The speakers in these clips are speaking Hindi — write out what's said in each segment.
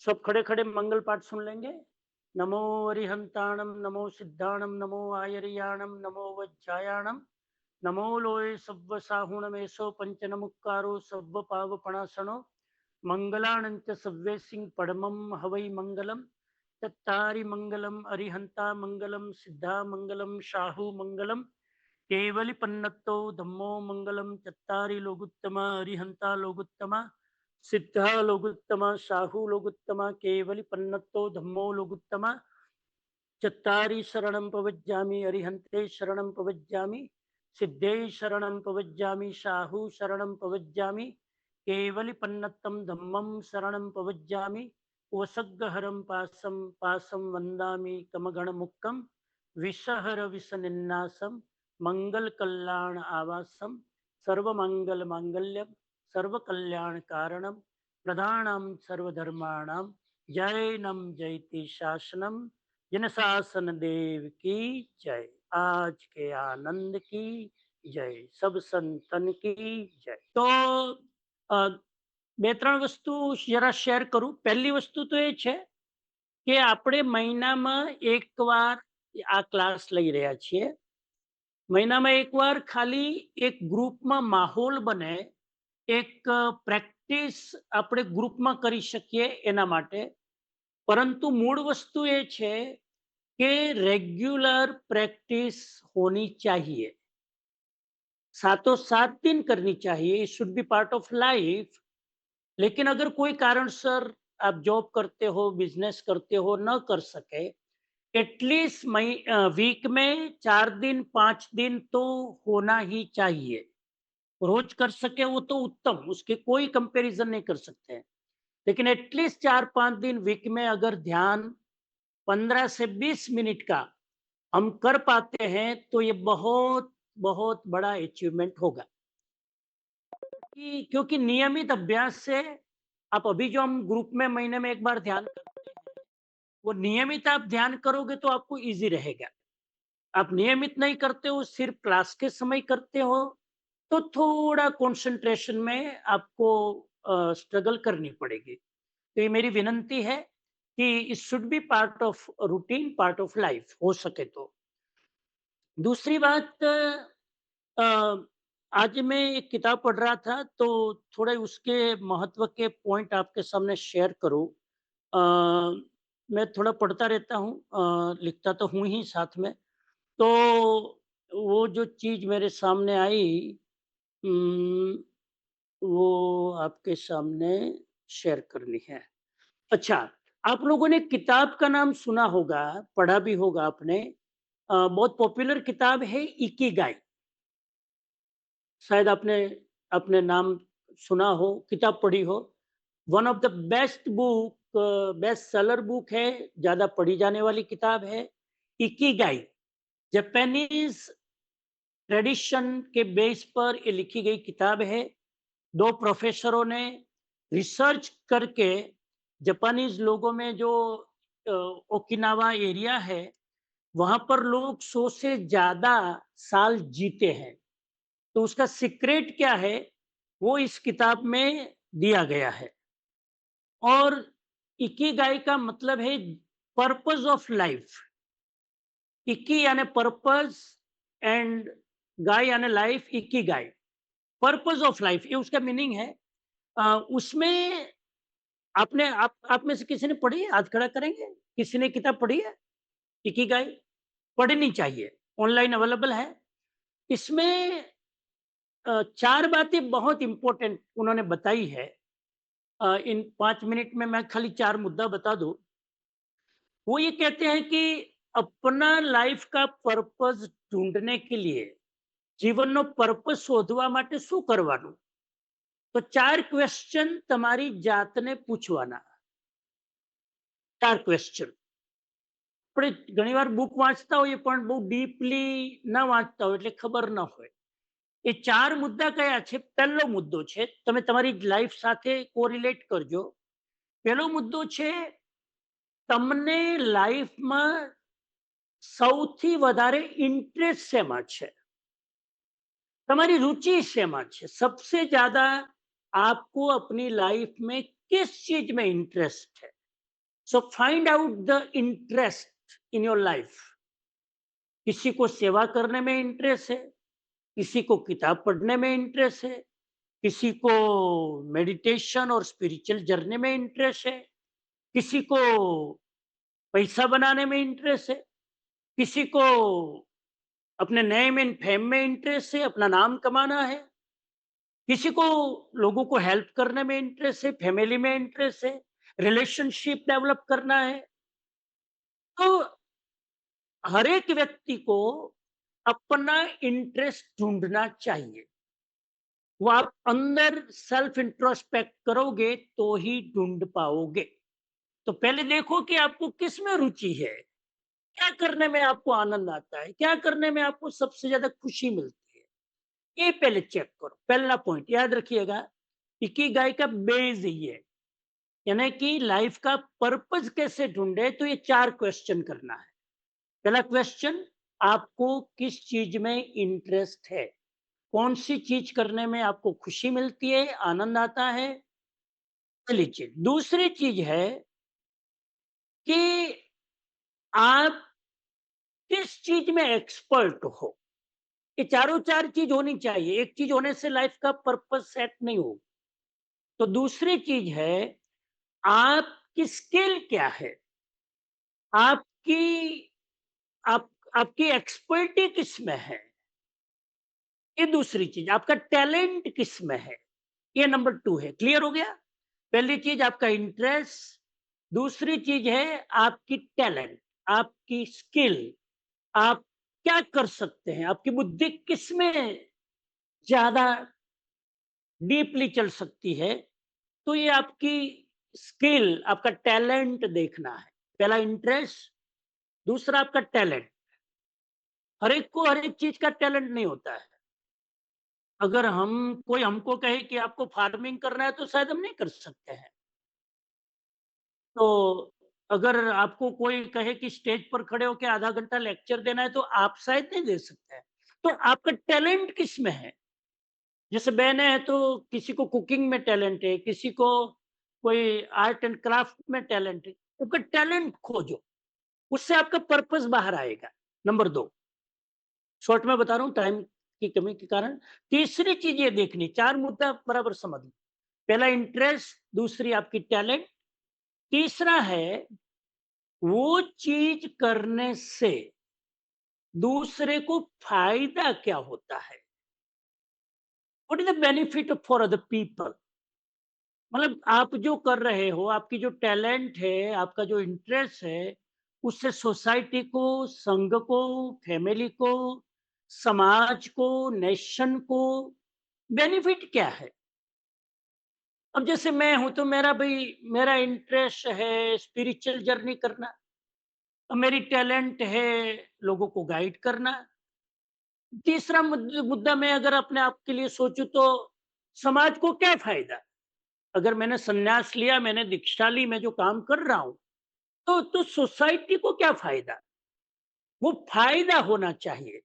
सब खड़े खड़े मंगल पाठ सुन लेंगे। नमो अरिहंताणम, नमो सिद्धाणम, नमो आयरियाणम, नमो वज्जायाणम, नमो लोय सव्व साहुणमेशो पंचनमुक्कारो सव्व पावपणासनो मंगलानंच सव्वे सिंह पडमम हवै मंगलम तत्तारि मंगलम अरिहंता मंगलम सिद्धा मंगलम शाहु मंगलम केवली पन्नत्तो धम्मो मंगलम चत्तारि लोगुत्तमा अरिहंता लोगुत्तमा सिद्धा लोगुत्तमा शाहु लोगुत्तमा केवली पन्नत्तो धम्मो लोगुत्तमा चत्तारि शरणं पवज्जामि अरिहन्ते शरणं पवज्जामि सिद्धे शरणं पवज्जामि शाहु शरणं पवज्जामि केवली पन्नत्तं धम्मं शरणं पवज्जामि वसग्गहरं पासं पासं वन्दामि कमगणमुक्कं विषहर विषनिन्नासं मंगल कल्याण आवासम सर्वमंगल मांगल्यम सर्वकल्याण कारणम प्रधानम सर्वधर्माणाम जैनम जयति शासनम जन शासन देव की जय। आज के आनंद की जय, सब संतन की जय। तो બે ત્રણ વસ્તુ જરા શેર કરું। પહેલી વસ્તુ તો એ છે કે આપણે મહિનામાં એકવાર આ ક્લાસ લઈ રહ્યા છીએ। મહિનામાં એકવાર ખાલી એક ગ્રુપમાં માહોલ બને, એક પ્રેક્ટિસ આપણે ગ્રુપમાં કરી શકીએ એના માટે। પરંતુ મૂળ વસ્તુ એ છે कि रेगुलर प्रैक्टिस होनी चाहिए, सातों सात दिन करनी चाहिए। It should be part of life. लेकिन अगर कोई कारणसर आप जॉब करते हो, बिजनेस करते हो, न कर सके, एटलीस्ट वीक में 4 दिन 5 दिन तो होना ही चाहिए। रोज कर सके वो तो उत्तम, उसके कोई कंपैरिजन नहीं कर सकते हैं। लेकिन एटलीस्ट 4 5 दिन वीक में अगर ध्यान 15 से 20 मिनट का हम कर पाते हैं तो ये बहुत बहुत बड़ा अचीवमेंट होगा। क्योंकि नियमित अभ्यास से आप अभी जो हम ग्रुप में महीने में एक बार ध्यान करते हैं, वो नियमित आप ध्यान करोगे तो आपको इजी रहेगा। आप नियमित नहीं करते हो, सिर्फ क्लास के समय करते हो, तो थोड़ा कंसंट्रेशन में आपको स्ट्रगल करनी पड़ेगी। तो ये मेरी विनंती है कि it should be part of routine, part of life हो सके तो। दूसरी बात, आज मैं एक किताब पढ़ रहा था तो थोड़े उसके महत्व के पॉइंट आपके सामने शेयर करूं। मैं थोड़ा पढ़ता रहता हूं, लिखता तो हूं ही साथ में। तो वो जो चीज मेरे सामने आई, उम, वो आपके सामने शेयर करनी है। अच्छा, आप लोगों ने किताब का नाम सुना होगा, पढ़ा भी होगा आपने। बहुत पॉपुलर किताब है इकिगाई। शायद आपने अपने नाम सुना हो, किताब पढ़ी हो। One of the best book, best seller book है, ज़्यादा पढ़ी जाने वाली किताब है इकिगाई। जापानीज़ ट्रेडिशन के बेस पर ये लिखी गई किताब है। 2 प्रोफेसरों ने रिसर्च करके जापानीज़ लोगों में जो ओकिनावा एरिया है, वहाँ पर लोग 100 से ज़्यादा साल जीते हैं। तो उसका सीक्रेट क्या है, वो इस किताब में दिया गया है। और इकिगाई का मतलब है पर्पस ऑफ लाइफ। इकी यानी पर्पस एंड गाय यानी life, Ikigai purpose of life, ये उसका मीनिंग है। उसमें आपने आप में से किसी ने पढ़ी है? हाथ खड़ा करेंगे। किसी ने किताब पढ़ी है इकिगाई? पढ़नी चाहिए, ऑनलाइन अवेलेबल है। इसमें 4 बातें बहुत इंपॉर्टेंट उन्होंने बताई है। इन 5 मिनट में मैं खाली 4 मुद्दा बता दूं। वो ये कहते हैं कि अपना लाइफ का पर्पस ढूंढने के लिए, જીવનનો પર્પસ શોધવા માટે શું કરવાનું? તો 4 ક્વેશ્ચન તમારી જાતને પૂછવાના। 4 ક્વેશ્ચન। આપણે ઘણીવાર બુક વાંચતા હોઈએ પણ બહુ ડીપલી ન વાંચતા હોય એટલે ખબર ન હોય। એ 4 મુદ્દા કયા છે? પહેલો મુદ્દો છે, તમે તમારી લાઈફ સાથે કોરિલેટ કરજો। પહેલો મુદ્દો છે, તમને લાઈફમાં સૌથી વધારે ઇન્ટરેસ્ટ શેમાં છે? तुम्हारी रुचि शेमा है? सबसे ज्यादा आपको अपनी लाइफ में किस चीज में इंटरेस्ट है? So find out the interest in your life. किसी को सेवा करने में इंटरेस्ट है, किसी को किताब पढ़ने में इंटरेस्ट है, किसी को मेडिटेशन और स्पिरिचुअल जर्नी में इंटरेस्ट है, किसी को पैसा बनाने में इंटरेस्ट है, किसी को अपने नेम एंड फेम में इंटरेस्ट है, अपना नाम कमाना है, किसी को लोगों को हेल्प करने में इंटरेस्ट है, फैमिली में इंटरेस्ट है, रिलेशनशिप डेवलप करना है। तो हर एक व्यक्ति को अपना इंटरेस्ट ढूंढना चाहिए। वो आप अंदर सेल्फ इंट्रोस्पेक्ट करोगे तो ही ढूंढ पाओगे। तो पहले देखो कि आपको किस में रुचि है, क्या करने में आपको आनंद आता है, क्या करने में आपको सबसे ज्यादा खुशी मिलती है, ये पहले चेक करो। पहला पॉइंट याद रखिएगा, इकिगाई का बेस ये है, यानी कि लाइफ का पर्पस कैसे ढूंढे, तो ये 4 क्वेश्चन करना है। पहला क्वेश्चन, आपको किस चीज में इंटरेस्ट है, कौन सी चीज करने में आपको खुशी मिलती है, आनंद आता है, पहली चीज। दूसरी चीज है कि आप किस चीज में एक्सपर्ट हो। ये चारों 4 चीज होनी चाहिए, एक चीज होने से लाइफ का पर्पस सेट नहीं हो। तो दूसरी चीज है, आपकी स्किल क्या है, आपकी आप आपकी एक्सपर्टी किस में है, ये दूसरी चीज। आपका टैलेंट किस में है, ये नंबर 2 है। क्लियर हो गया? पहली चीज आपका इंटरेस्ट, दूसरी चीज है आपकी टैलेंट, आपकी स्किल, आप क्या कर सकते हैं, आपकी बुद्धि किस में ज्यादा डीपली चल सकती है। तो ये आपकी स्किल, आपका टैलेंट देखना है। पहला इंटरेस्ट, दूसरा आपका टैलेंट। हर एक को हर एक चीज का टैलेंट नहीं होता है। अगर हम कोई हमको कहे कि आपको फार्मिंग करना है तो शायद हम नहीं कर सकते हैं। तो अगर आपको कोई कहे कि स्टेज पर खड़े होकर आधा घंटा लेक्चर देना है तो आप शायद नहीं दे सकते हैं। तो आपका टैलेंट किस में है? जैसे बहनें हैं तो किसी को कुकिंग में टैलेंट है, किसी को कोई आर्ट एंड क्राफ्ट में टैलेंट है। आपका टैलेंट खोजो, उससे आपका पर्पस बाहर आएगा। नंबर 2, शॉर्ट में बता रहा हूँ टाइम की कमी के कारण। तीसरी चीज ये देखनी, 4 मुद्दा बराबर समझ लो। पहला इंटरेस्ट, दूसरी आपकी टैलेंट, तीसरा है वो चीज करने से दूसरे को फायदा क्या होता है, what is the benefit for other people. मतलब आप जो कर रहे हो, आपकी जो टैलेंट है, आपका जो इंटरेस्ट है, उससे सोसाइटी को, संघ को, फैमिली को, समाज को, नेशन को बेनिफिट क्या है। अब जैसे मैं हूं तो मेरा इंटरेस्ट है स्पिरिचुअल जर्नी करना, और मेरी टैलेंट है लोगों को गाइड करना। तीसरा मुद्दा मैं अगर अपने आप के लिए सोचूं तो समाज को क्या फायदा। अगर मैंने संन्यास लिया, मैंने दीक्षा ली, मैं जो काम कर रहा हूं, तो सोसाइटी को क्या फायदा। वो फायदा होना चाहिए।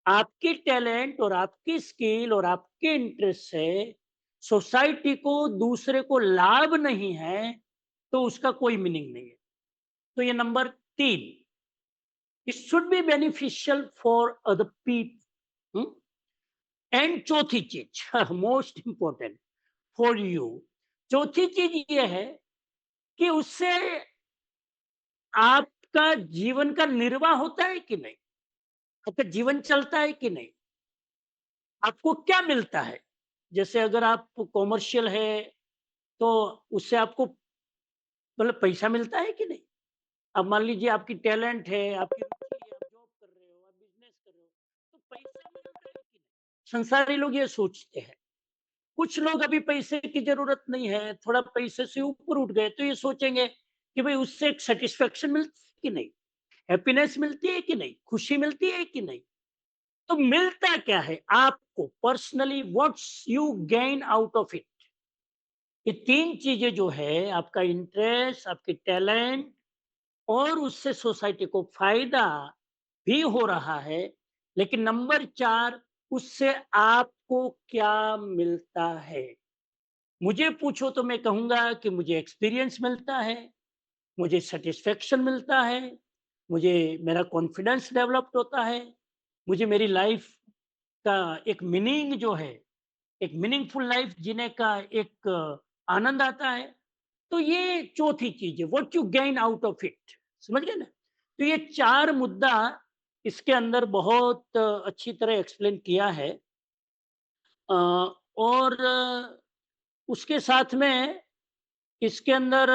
आपकी टैलेंट और आपकी स्किल और आपके इंटरेस्ट से सोसाइटी को, दूसरे को लाभ नहीं है, तो उसका कोई मीनिंग नहीं है। तो ये number 3, it should be beneficial for other people. And चौथी चीज मोस्ट इंपॉर्टेंट फॉर यू, चौथी चीज ये है कि उससे आपका जीवन का निर्वाह होता है कि नहीं, आपका जीवन चलता है कि नहीं, आपको क्या मिलता है। जैसे अगर आप कॉमर्शियल है तो उससे आपको मतलब पैसा मिलता है कि नहीं। अब मान लीजिए आपकी टैलेंट है, आपकी रुचि है, आप जॉब कर रहे हो, आप बिजनेस कर रहे हो, तो पैसा मिल रहा है कि नहीं। संसारी लोग ये सोचते हैं। कुछ लोग अभी पैसे की जरूरत नहीं है, थोड़ा पैसे से ऊपर उठ गए तो ये सोचेंगे कि भाई उससे एक सेटिस्फेक्शन मिलती है कि नहीं, हैप्पीनेस मिलती है कि नहीं, खुशी मिलती है कि नहीं। तो मिलता क्या है आपको personally, what's you gain out of it. ये 3 चीजें जो है, आपका इंटरेस्ट, आपकी टैलेंट, और उससे सोसाइटी को फायदा भी हो रहा है। लेकिन नंबर 4, उससे आपको क्या मिलता है। मुझे पूछो तो मैं कहूंगा कि मुझे एक्सपीरियंस मिलता है, मुझे सैटिस्फैक्शन मिलता है, मुझे मेरा कॉन्फिडेंस डेवलप्ड होता है, मुझे मेरी लाइफ का एक मीनिंग जो है, एक मीनिंगफुल लाइफ जीने का एक आनंद आता है। तो ये चौथी चीज है, what you gain out of it, समझ गए ना? तो ये 4 मुद्दा इसके अंदर बहुत अच्छी तरह एक्सप्लेन किया है। और उसके साथ में इसके अंदर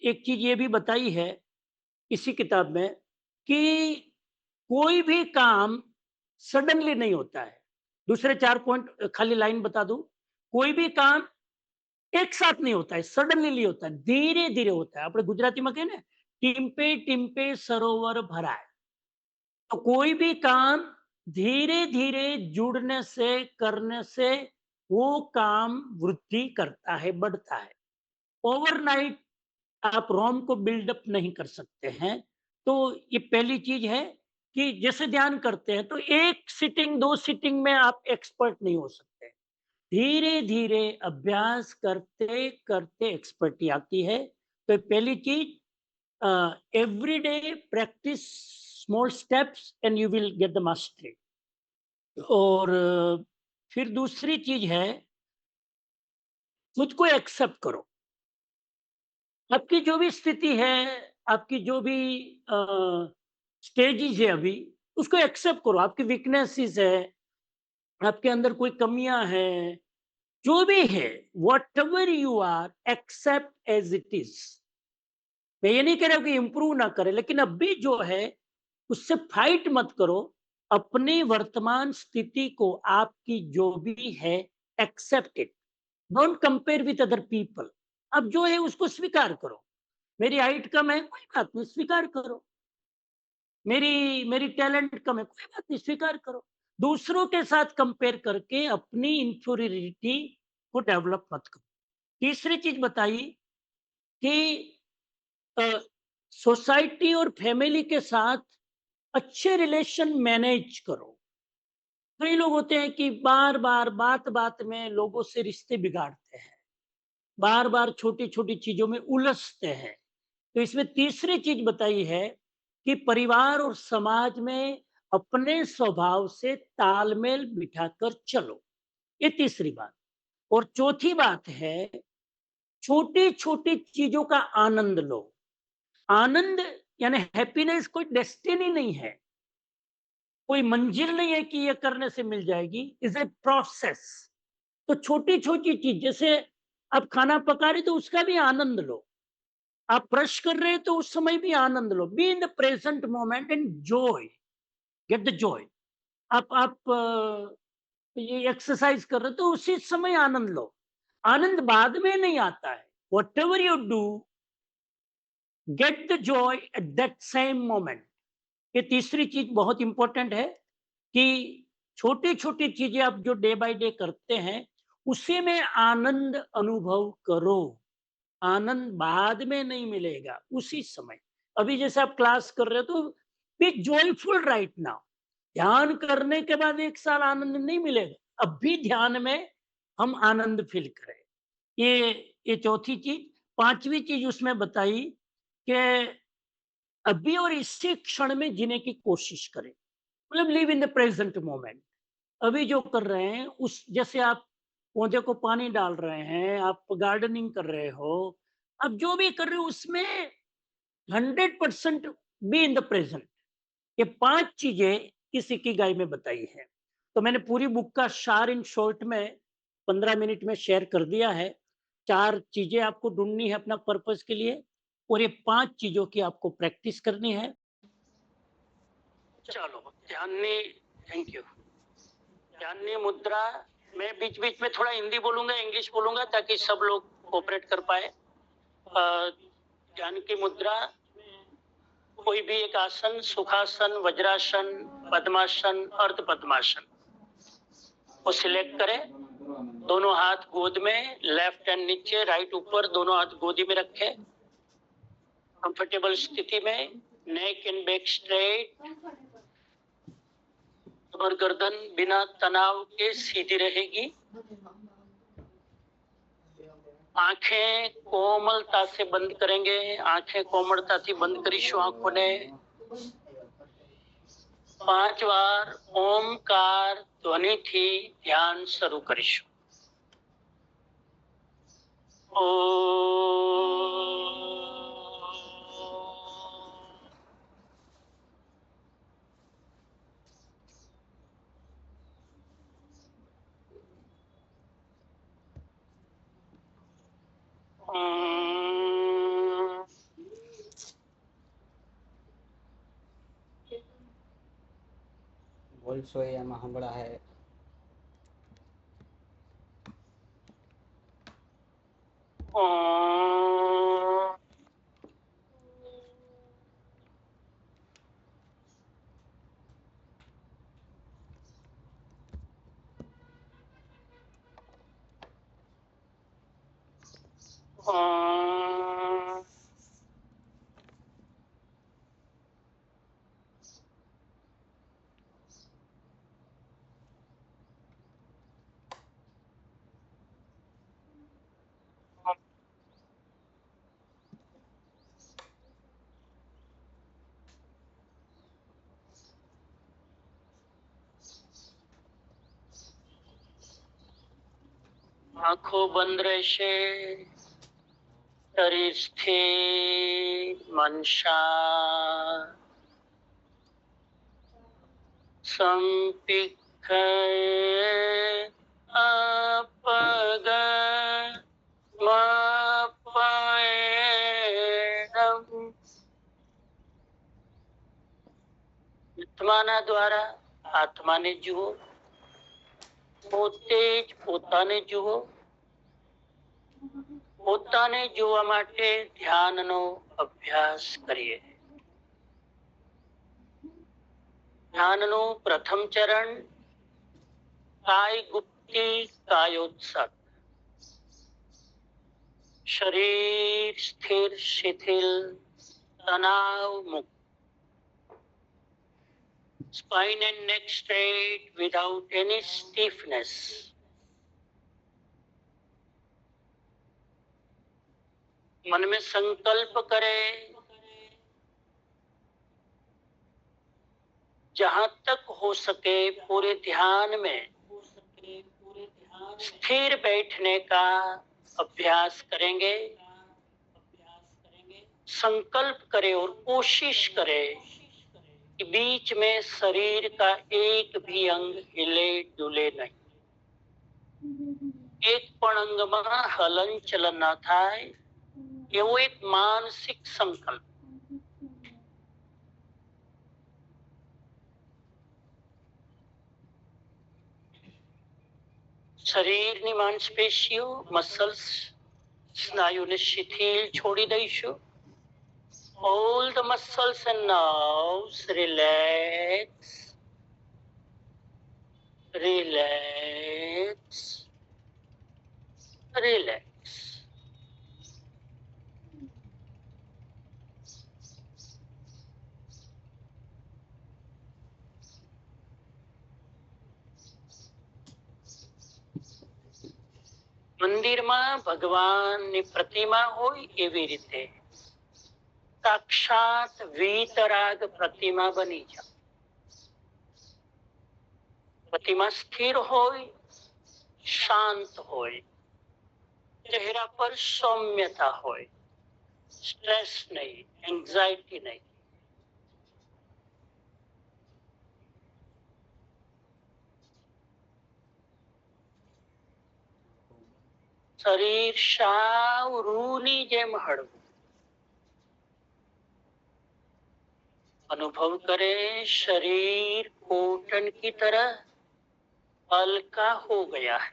एक चीज ये भी बताई है इसी किताब में कि कोई भी काम सडनली नहीं होता है। दूसरे 4 पॉइंट खाली लाइन बता दूं, कोई भी काम एक साथ नहीं होता है, सडनली नहीं होता है, धीरे-धीरे होता है। આપણે ગુજરાતીમાં કહીએ ને, ટીમ્પે ટીમ્પે સરોવર ભરાય। तो कोई भी काम धीरे-धीरे जुड़ने से, करने से वो काम वृद्धि करता है, बढ़ता है। ओवरनाइट आप रोम को बिल्डअप नहीं कर सकते हैं। तो ये पहली चीज है कि जैसे ध्यान करते हैं तो एक सिटिंग, 2 सिटिंग में आप एक्सपर्ट नहीं हो सकते। धीरे धीरे अभ्यास करते करते एक्सपर्टी आती है। तो पहली चीज, every day practice small steps and you will get the mastery. और फिर दूसरी चीज है, खुद को एक्सेप्ट करो। आपकी जो भी स्थिति है, आपकी जो भी स्टेजेस है अभी, उसको एक्सेप्ट करो। आपकी वीकनेसेस है, आपके अंदर कोई कमियां हैं, जो भी है, whatever you are, accept as it is. मैं ये नहीं कह रहा हूं कि इंप्रूव ना करे, लेकिन अभी जो है उससे फाइट मत करो। अपनी वर्तमान स्थिति को, आपकी जो भी है, accept it. Don't compare with other people. अब जो है उसको स्वीकार करो। मेरी हाइट कम है, कोई बात नहीं, स्वीकार करो। मेरी मेरी टैलेंट कम है, कोई बात नहीं, स्वीकार करो। दूसरों के साथ कंपेयर करके अपनी इंफीरियरिटी को डेवलप मत करो। तीसरी चीज बताई कि सोसाइटी और फैमिली के साथ अच्छे रिलेशन मैनेज करो। कई लोग होते हैं कि बार बार बात बात में लोगों से रिश्ते बिगाड़ते हैं, बार बार छोटी छोटी चीजों में उलझते हैं। तो इसमें तीसरी चीज बताई है कि परिवार और समाज में अपने स्वभाव से तालमेल बिठाकर चलो। ये तीसरी बात। और चौथी बात है, छोटी छोटी चीजों का आनंद लो। आनंद यानी हैप्पीनेस कोई डेस्टिनी नहीं है, कोई मंजिल नहीं है कि ये करने से मिल जाएगी, इज ए प्रोसेस। तो छोटी छोटी चीज, जैसे आप खाना पका रहे तो उसका भी आनंद लो। आप ब्रश कर रहे हैं तो उस समय भी आनंद लो। Be in the present moment and joy, get the joy. आप ये एक्सरसाइज कर रहे हो तो उसी समय आनंद लो। आनंद बाद में नहीं आता है। What ever you do, gate the Joy at that same moment. ये तीसरी चीज बहुत इंपॉर्टेंट है कि छोटी छोटी चीजें आप जो डे बाय डे करते हैं, उसी में आनंद अनुभव करो। आनंद बाद में नहीं मिलेगा, उसी समय। अभी जैसे आप क्लास कर रहे हो तो बी जॉयफुल राइट नाउ। ध्यान करने के बाद 1 साल आनंद नहीं मिलेगा, अब भी ध्यान में हम आनंद फील करें। ये चौथी चीज। पांचवी चीज उसमें बताई कि अभी और इसी क्षण में जीने की कोशिश करें। मतलब live in the present moment. अभी जो कर रहे हैं उस, जैसे आप पौधे को पानी डाल रहे हैं, आप गार्डनिंग कर रहे हो, अब जो भी कर रहे हो उसमें 100% बी इन द प्रेजेंट। ये 5 चीजें इस इकिगाई में बताई है। तो मैंने पूरी बुक का सार इन शॉर्ट में 15 मिनट में शेयर कर दिया है। 4 चीजें आपको ढूंढनी है अपना पर्पस के लिए, और ये 5 चीजों की आपको प्रैक्टिस करनी है। चलो ध्यान, थैंक यू। ध्यान मुद्रा, मैं बीच बीच में थोड़ा हिंदी बोलूंगा, इंग्लिश बोलूंगा, ताकि सब लोग कोऑपरेट कर पाए। ध्यान की मुद्रा, कोई भी एक आसन, सुखासन, वज्रासन, पद्मासन, अर्ध पद्मासन को सिलेक्ट करें। दोनों हाथ गोद में, लेफ्ट हैंड नीचे, राइट ऊपर, दोनों हाथ गोदी में रखें। कंफर्टेबल स्थिति में, नेक एंड बैक स्ट्रेट, और गर्दन बिना तनाव के सीधी रहेगी। आंखें कोमलता से बंद करेंगे, आंखें कोमलता थी बंद करीशु आंखों ने। 5 વાર ઓમકાર ધ્વનિથી ધ્યાન શરૂ કરીશું. બોલશો એમાં સંભળાય. આંખો બંધ રહેશે, શરીર સ્થિર, મન શાંત. સંપિખ અપગ આત્માના દ્વારા આત્માને જુઓ, પોતે જ પોતાને જુઓ. પોતાને જોવા માટે ધ્યાનનો અભ્યાસ કરીએ. ધ્યાનનું પ્રથમ ચરણ કાય ગુપ્તિ કાયોત્સક. શરીર સ્થિર શિથિલ તનાવ મુક્ત. Spine and neck straight without any stiffness. मन में संकल्प करे, जहां तक हो सके पूरे ध्यान में स्थिर बैठने का अभ्यास करेंगे. संकल्प करे और कोशिश करे कि बीच में शरीर का एक भी अंग हिले डुले नहीं. एक पण अंगમાં હલન ચલન ના થાય એવો એક માનસિક સંકલ્પ. શરીરની માંસપેશીઓ મસલ્સ સ્નાયુને શિથિલ છોડી દઈશું. All the muscles and nerves relax, relax, relax. મંદિરમાં ભગવાનની પ્રતિમા હોય એવી રીતે સાક્ષાત વીતરાગ પ્રતિમા બની જાઓ. પ્રતિમા સ્થિર હોય, શાંત હોય, ચહેરા પર સૌમ્યતા હોય, સ્ટ્રેસ નહીં, એન્ઝાઇટી નહીં. શરીર સાવ રૂની જેમ હળવું. अनुभव करे शरीर कॉटन की तरह हल्का हो गया है.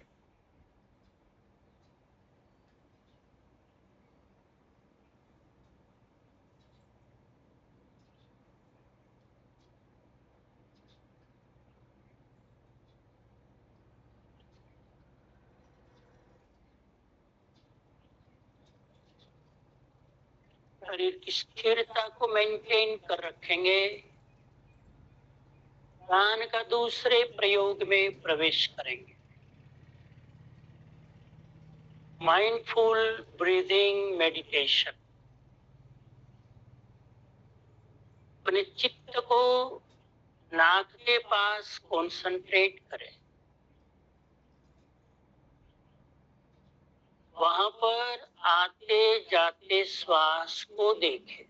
शरीर की स्थिरता को मेंटेन कर रखेंगे. ध्यान का दूसरे प्रयोग में प्रवेश करेंगे. Mindful breathing meditation. अपने चित्त को नाक के पास कंसंट्रेट करें, वहां पर आते जाते श्वास को देखें।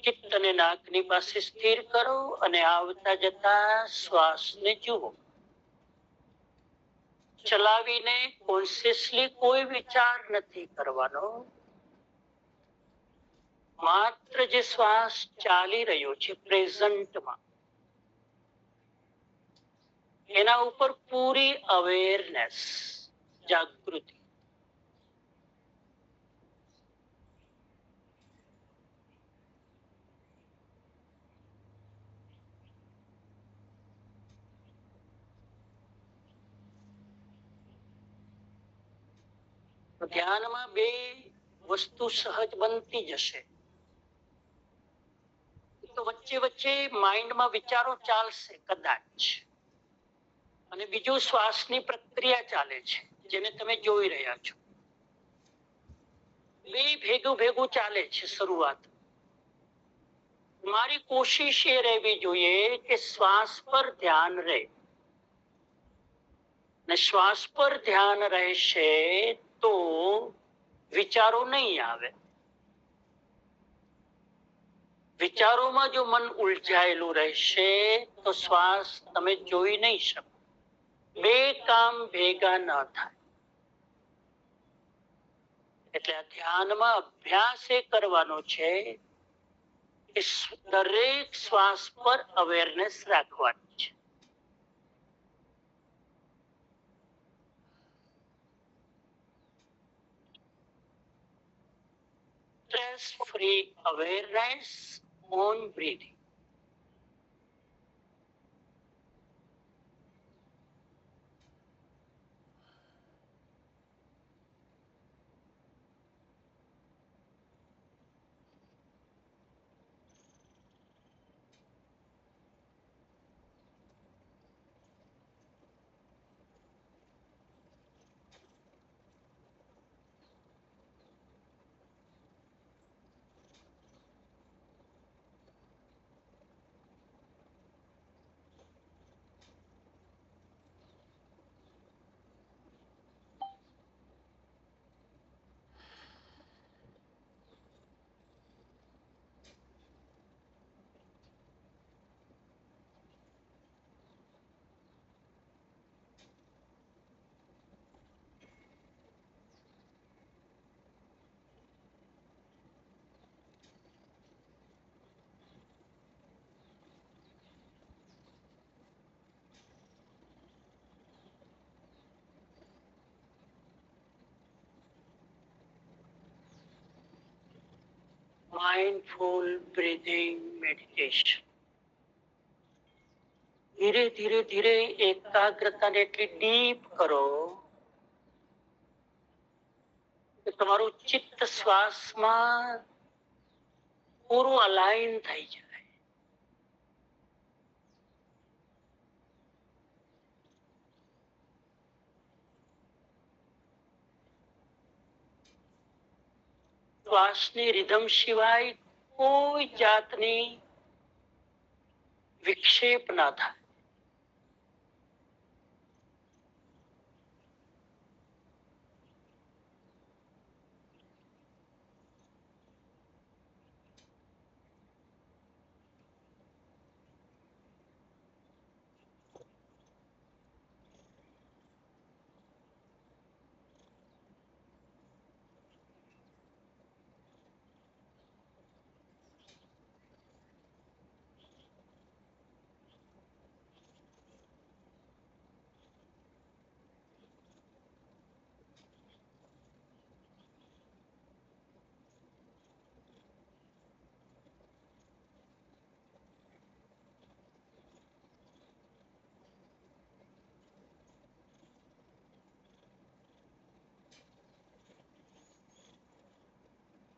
ચિત્તને નાકની પાસે સ્થિર કરો અને આવતા જતા શ્વાસને જુઓ। ચલાવીને કોન્શિયસલી કોઈ વિચાર નથી કરવાનો, માત્ર જે શ્વાસ ચાલી રહ્યો છે પ્રેઝન્ટમાં, એના ઉપર પૂરી અવેરનેસ, જાગૃતિ। ધ્યાનમાં બે વસ્તુ સહજ બનતી જશે। તો વચ્ચે વચ્ચે માઇન્ડમાં વિચારો ચાલશે કદાચ, અને બીજું શ્વાસની પ્રક્રિયા ચાલે છે જેને તમે જોઈ રહ્યા છો। બે ભેગું ભેગું ચાલે છે શરૂઆત। મારી કોશિશ એ રહેવી જોઈએ કે શ્વાસ પર ધ્યાન રહે, ને શ્વાસ પર ધ્યાન રહેશે તો વિચારો નહીં આવે। વિચારોમાં જો મન ઉલઝાયેલું રહેશે તો શ્વાસ તમે જોઈ નહીં શકો। બે કામ ભેગા ન થાય। એટલે આ ધ્યાનમાં અભ્યાસ એ કરવાનો છે કે દરેક શ્વાસ પર અવેરનેસ રાખવાની છે। Stress free awareness on breathing. Mindful breathing meditation. ધીરે ધીરે ધીરે એકાગ્રતાને એટલી ડીપ કરો કે તમારું ચિત્ત શ્વાસમાં પૂરું અલાઈન થઈ જાય। શ્વાસની રિધમ સિવાય કોઈ જાતની વિક્ષેપ ના થાય।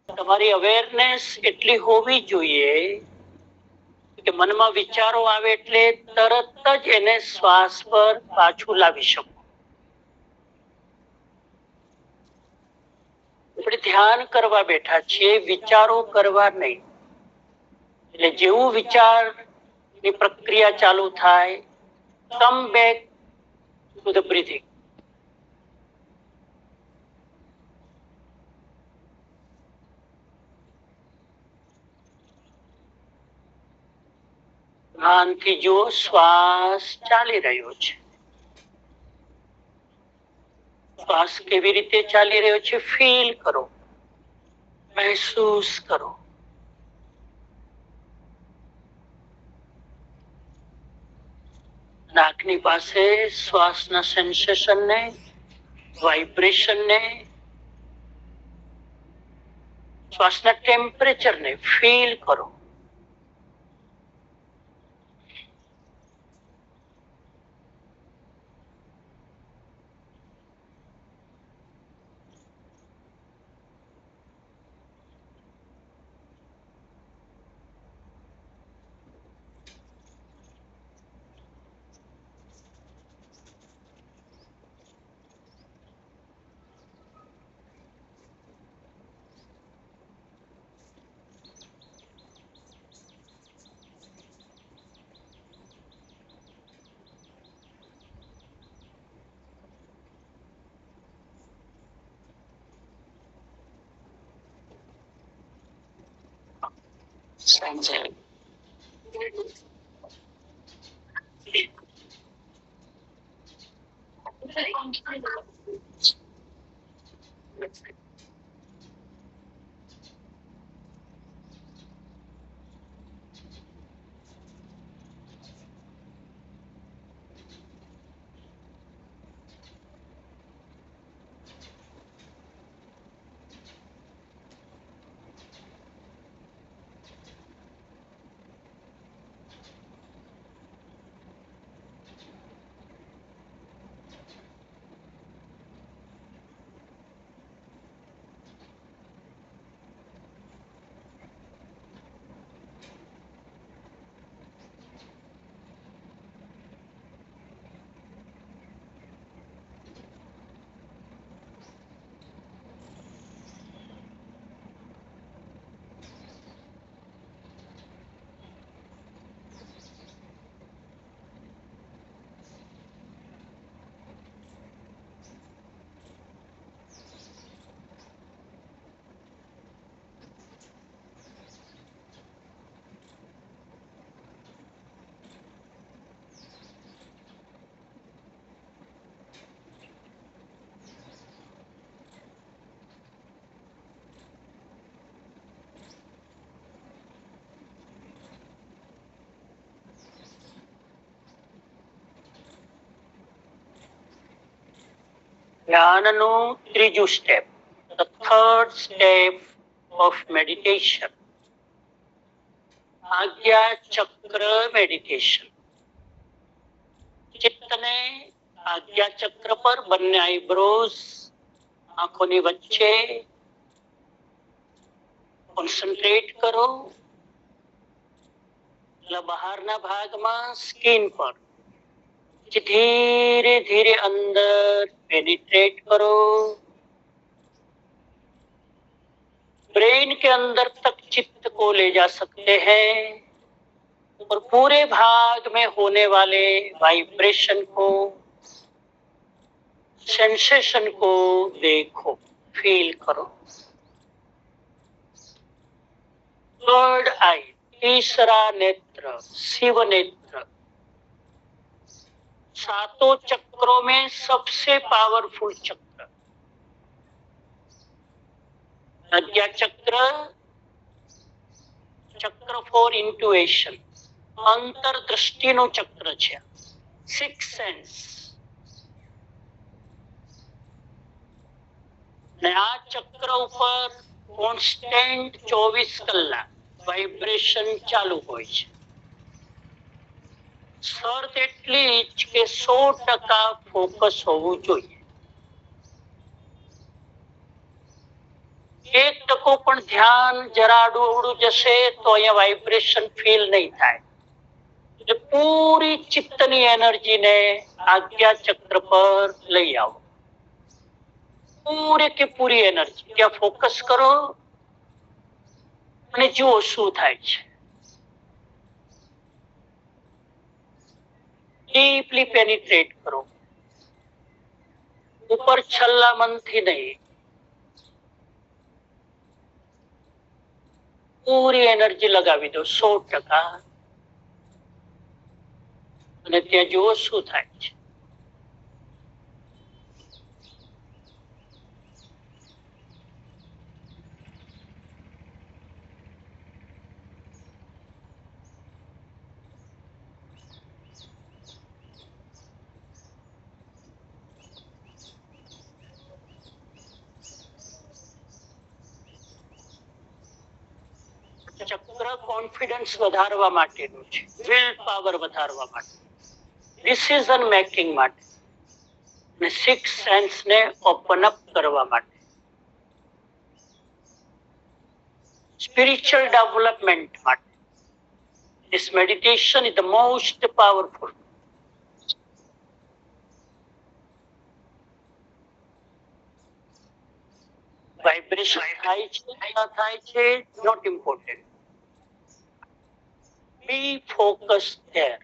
તમારી અવેરનેસ એટલી હોવી જોઈએ કે મનમાં વિચારો આવે એટલે તરત જ એને શ્વાસ પર પાછું લાવી શકો। ધ્યાન કરવા બેઠા છીએ, વિચારો કરવા નહીં. એટલે જેવું વિચારની પ્રક્રિયા ચાલુ થાય, come back to the breathing. ધ્યાનથી જુઓ શ્વાસ ચાલી રહ્યો છે. શ્વાસ કેવી રીતે ચાલી રહ્યો છે ફીલ કરો, મહેસૂસ કરો. નાકની પાસે શ્વાસના સેન્સેશન ને, વાઇબ્રેશન ને, શ્વાસના ટેમ્પરેચર ને ફીલ કરો. Sanjay. ધ્યાનનું ત્રીજું step, the third step of meditation, આજ્ઞા ચક્ર મેડિટેશન. ચિત્તને આજ્ઞા ચક્ર પર, બંને આઈબ્રોઝ, આંખોની વચ્ચે કોન્સન્ટ્રેટ કરો. બહારના ભાગમાં સ્કિન પર धीरे धीरे अंदर पेनिट्रेट करो. ब्रेन के अंदर तक चित्त को ले जा सकते हैं और पूरे भाग में होने वाले वाइब्रेशन को, सेंसेशन को देखो, फील करो. थर्ड आई, तीसरा नेत्र, शिव नेत्र, सातों चक्रों में सबसे पावरफुल चक्र. आज्ञा चक्र, चक्र फॉर इंट्यूएशन, अंतर्दृष्टिનું ચક્ર છે. Six sense. ને આ ચક્ર ઉપર કોન્સ્ટન્ટ 24 કલાક વાઇબ્રેશન ચાલુ હોય છે. શરત એટલી જ કે 100% ફોકસ હોવું જોઈએ. 1% પણ ધ્યાન જરા આડું જશે તો અહીંયા વાઇબ્રેશન ફીલ નહીં થાય. એટલે પૂરી ચિત્તની એનર્જીને આજ્ઞા ચક્ર પર લઈ આવો. પૂરે કે પૂરી એનર્જી ત્યાં ફોકસ કરો અને જુઓ શું થાય છે. ડીપલી પેનિટ્રેટ કરો, ઉપર છલ્લા મનથી નહીં, પૂરી એનર્જી લગાવી દો 100%, અને ત્યાં જુઓ શું થાય છે. ચક્ર કોન્ફિડન્સ વધારવા માટેનું છે, વિલ પાવર વધારવા માટે, ડિસિઝન મેકિંગ માટે, અને સિક્સ સેન્સ ને ઓપન અપ કરવા માટે, સ્પિરિચ્યુઅલ ડેવલપમેન્ટ માટે. This meditation is the most powerful. Vibration થાય છે not important. Be focus there.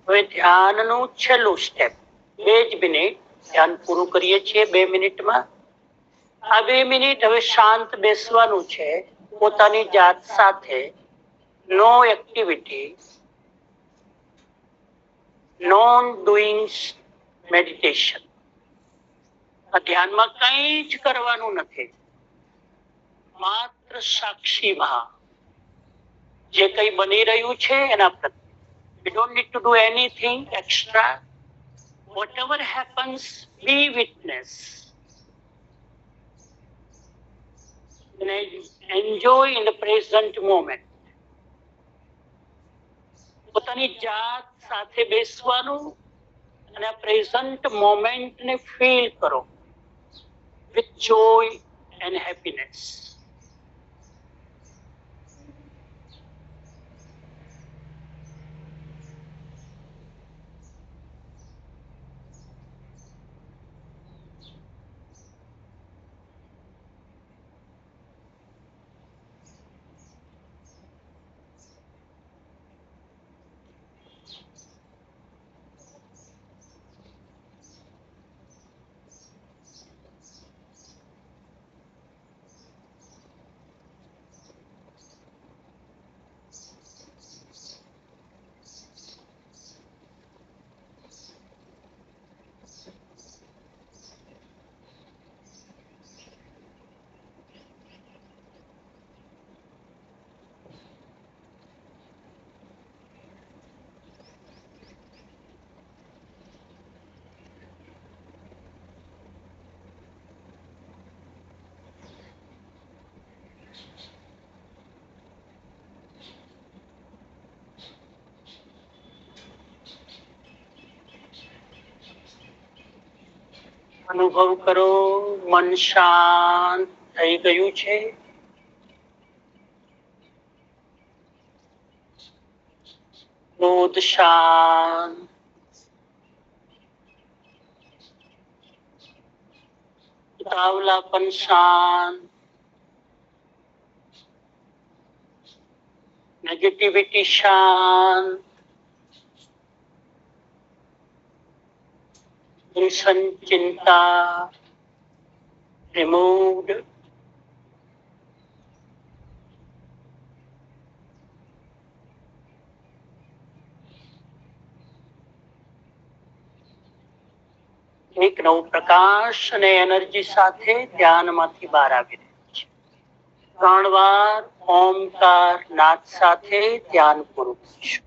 હવે ધ્યાનનું છેલ્લું સ્ટેપ, 2 મિનિટ ધ્યાન પૂરું કરીએ છીએ 2 મિનિટમાં. આ 2 મિનિટ હવે શાંત બેસવાનું છે, પોતાની જાત સાથે. નો એક્ટિવિટી, નોન ડુઈંગ મેડિટેશન. આ ધ્યાનમાં કંઈ જ કરવાનું નથી, માત્ર સાક્ષીમાં જે કંઈ બની રહ્યું છે એના પ્રત્યે. We don't need to do anything extra. Whatever happens, be witness. And enjoy in the present moment. પોતાની જાત સાથે બેસવાનું અને આ પ્રેઝન્ટ મોમેન્ટને ફીલ કરો. with joy and happiness. અનુભવ કરો મન શાંત થઈ ગયું છે. ક્રોધ શાંત, ઉતાવળાપન શાંત, નેગેટિવિટી શાંત, ટેન્શન ચિંતા removed. એક નવો પ્રકાશ અને એનર્જી સાથે ધ્યાનમાંથી બહાર આવી રહ્યું છે. 3 વાર ઓમકાર નાદ સાથે ધ્યાન પૂરું કરીશું.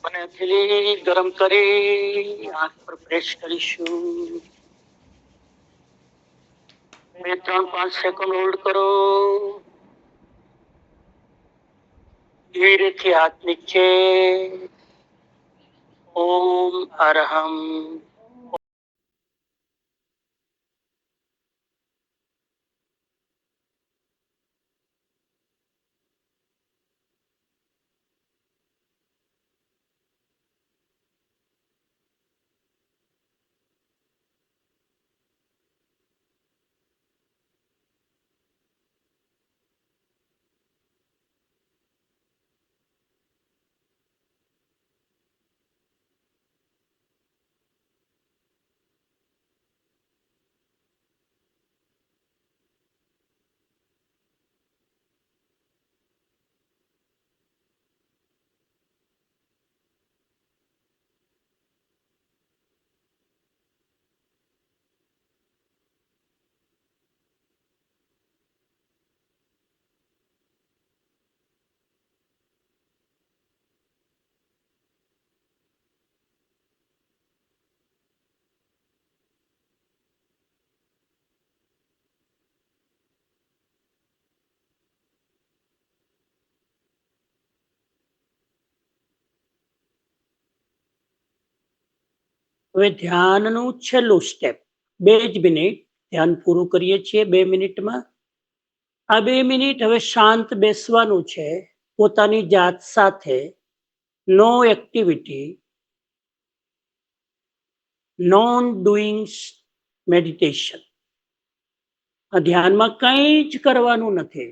અને હથેળી ગરમ કરી આંખ પર પ્રેસ કરીશું. 2, 3, 5 સેકન્ડ હોલ્ડ કરો. ધીરેથી હાથ નીચે. ઓમ અરહમ. હવે ધ્યાનનું છેલ્લું સ્ટેપ 2 જ મિનિટ ધ્યાન પૂરું કરીએ છીએ 2 મિનિટમાં. આ 2 મિનિટ હવે શાંત બેસવાનું છે પોતાની જાત સાથે. નો એક્ટિવિટી, નોન ડુઈંગ મેડિટેશન. આ ધ્યાનમાં કંઈ જ કરવાનું નથી,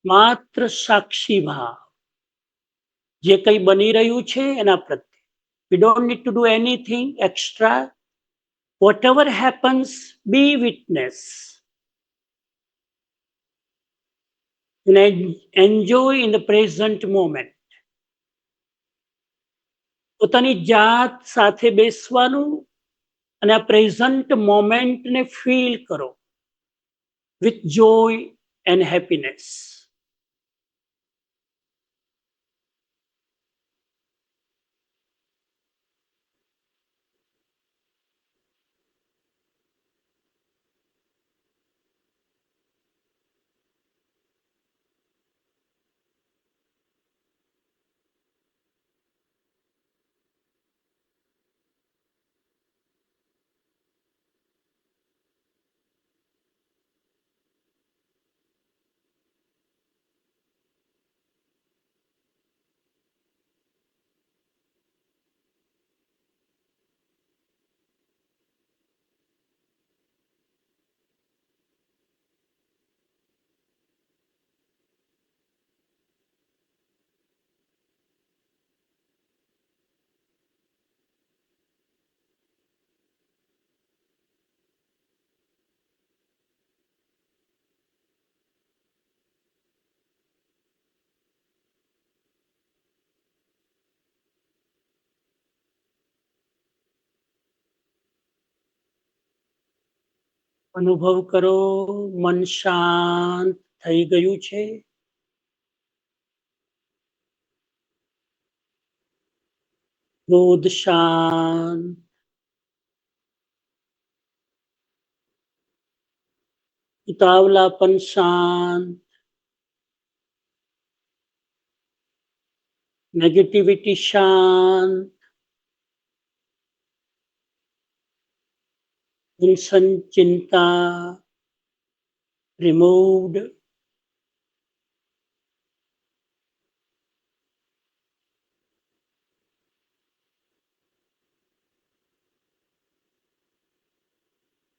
માત્ર સાક્ષી ભાવ. જે કંઈ બની રહ્યું છે એના પ્રત્યે. We don't need to do anything extra. Whatever happens, be witness. and enjoy in the present moment. પોતાની જાત સાથે બેસવાનું અને આ પ્રેઝન્ટ મોમેન્ટને ફીલ કરો with joy and happiness. અનુભવ કરો મન શાંત થઈ ગયું છે. ક્રોધ શાંત, ઉતાવળાપન શાંત, નેગેટિવિટી શાંત, ટેન્શન ચિંતા removed.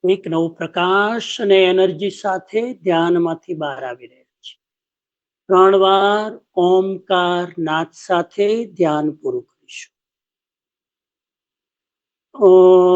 એક નવો પ્રકાશ અને એનર્જી સાથે ધ્યાનમાંથી બહાર આવી રહ્યા છે. 3 વાર ઓમકાર નાદ સાથે ધ્યાન પૂરું કરીશું. ઓમ.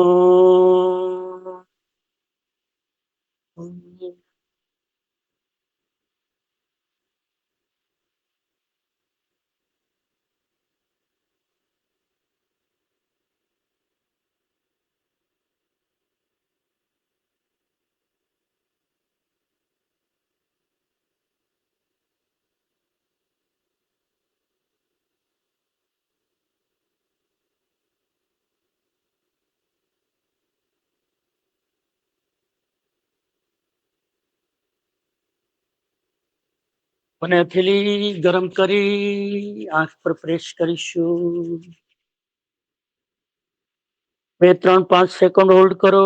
અને હથેળી ગરમ કરી આંખ પર પ્રેસ કરીશું. 2, 3, 5 સેકન્ડ હોલ્ડ કરો.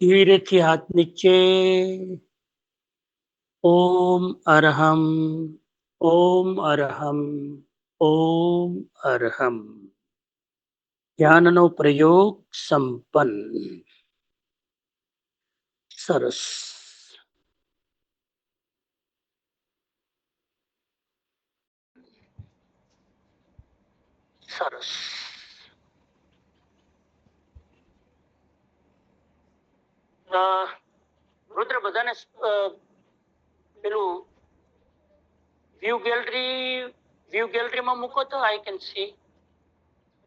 ધીરેથી હાથ નીચે. ઓમ અરહમ, ઓમ અરહમ, ઓમ અરહમ. ધ્યાનનો પ્રયોગ સંપન્ન. સરસ. સરસ. રુદ્ર બધાને પેલું વ્યૂ ગેલેરીમાં મૂકો તો આઈ કેન સી.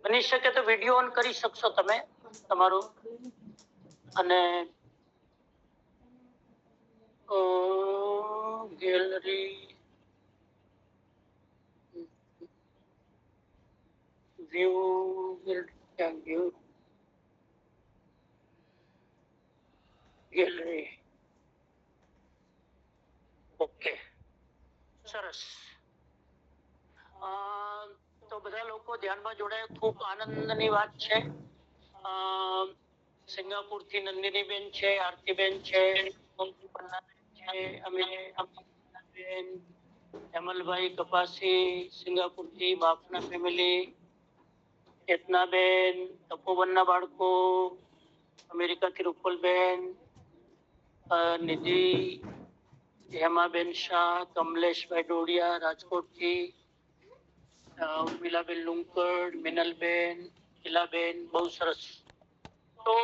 બની શકે તો વિડીયો ઓન કરી શકશો તમે તમારું. અને ગેલેરી વ્યૂ ગેલેરી. ઓકે, સરસ. તો બધા લોકો ધ્યાનમાં જોડાય, ખૂબ આનંદની વાત છે. સિંગાપુર થી નંદિની બેન છે, આરતી બેન છે, હેમલભાઈ કપાસી સિંગાપુર થી, બાપના ફેમિલી, ચેતનાબેન, તપોવનના બાળકો, અમેરિકાથી રૂપલબેન, નિધિ, હેમાબેન શાહ, કમલેશભાઈ ડોડિયા રાજકોટથી, ઉર્મિલાબેન લુંકડ, મિનલબેન, કિલાબેન, બહુ સરસ. તો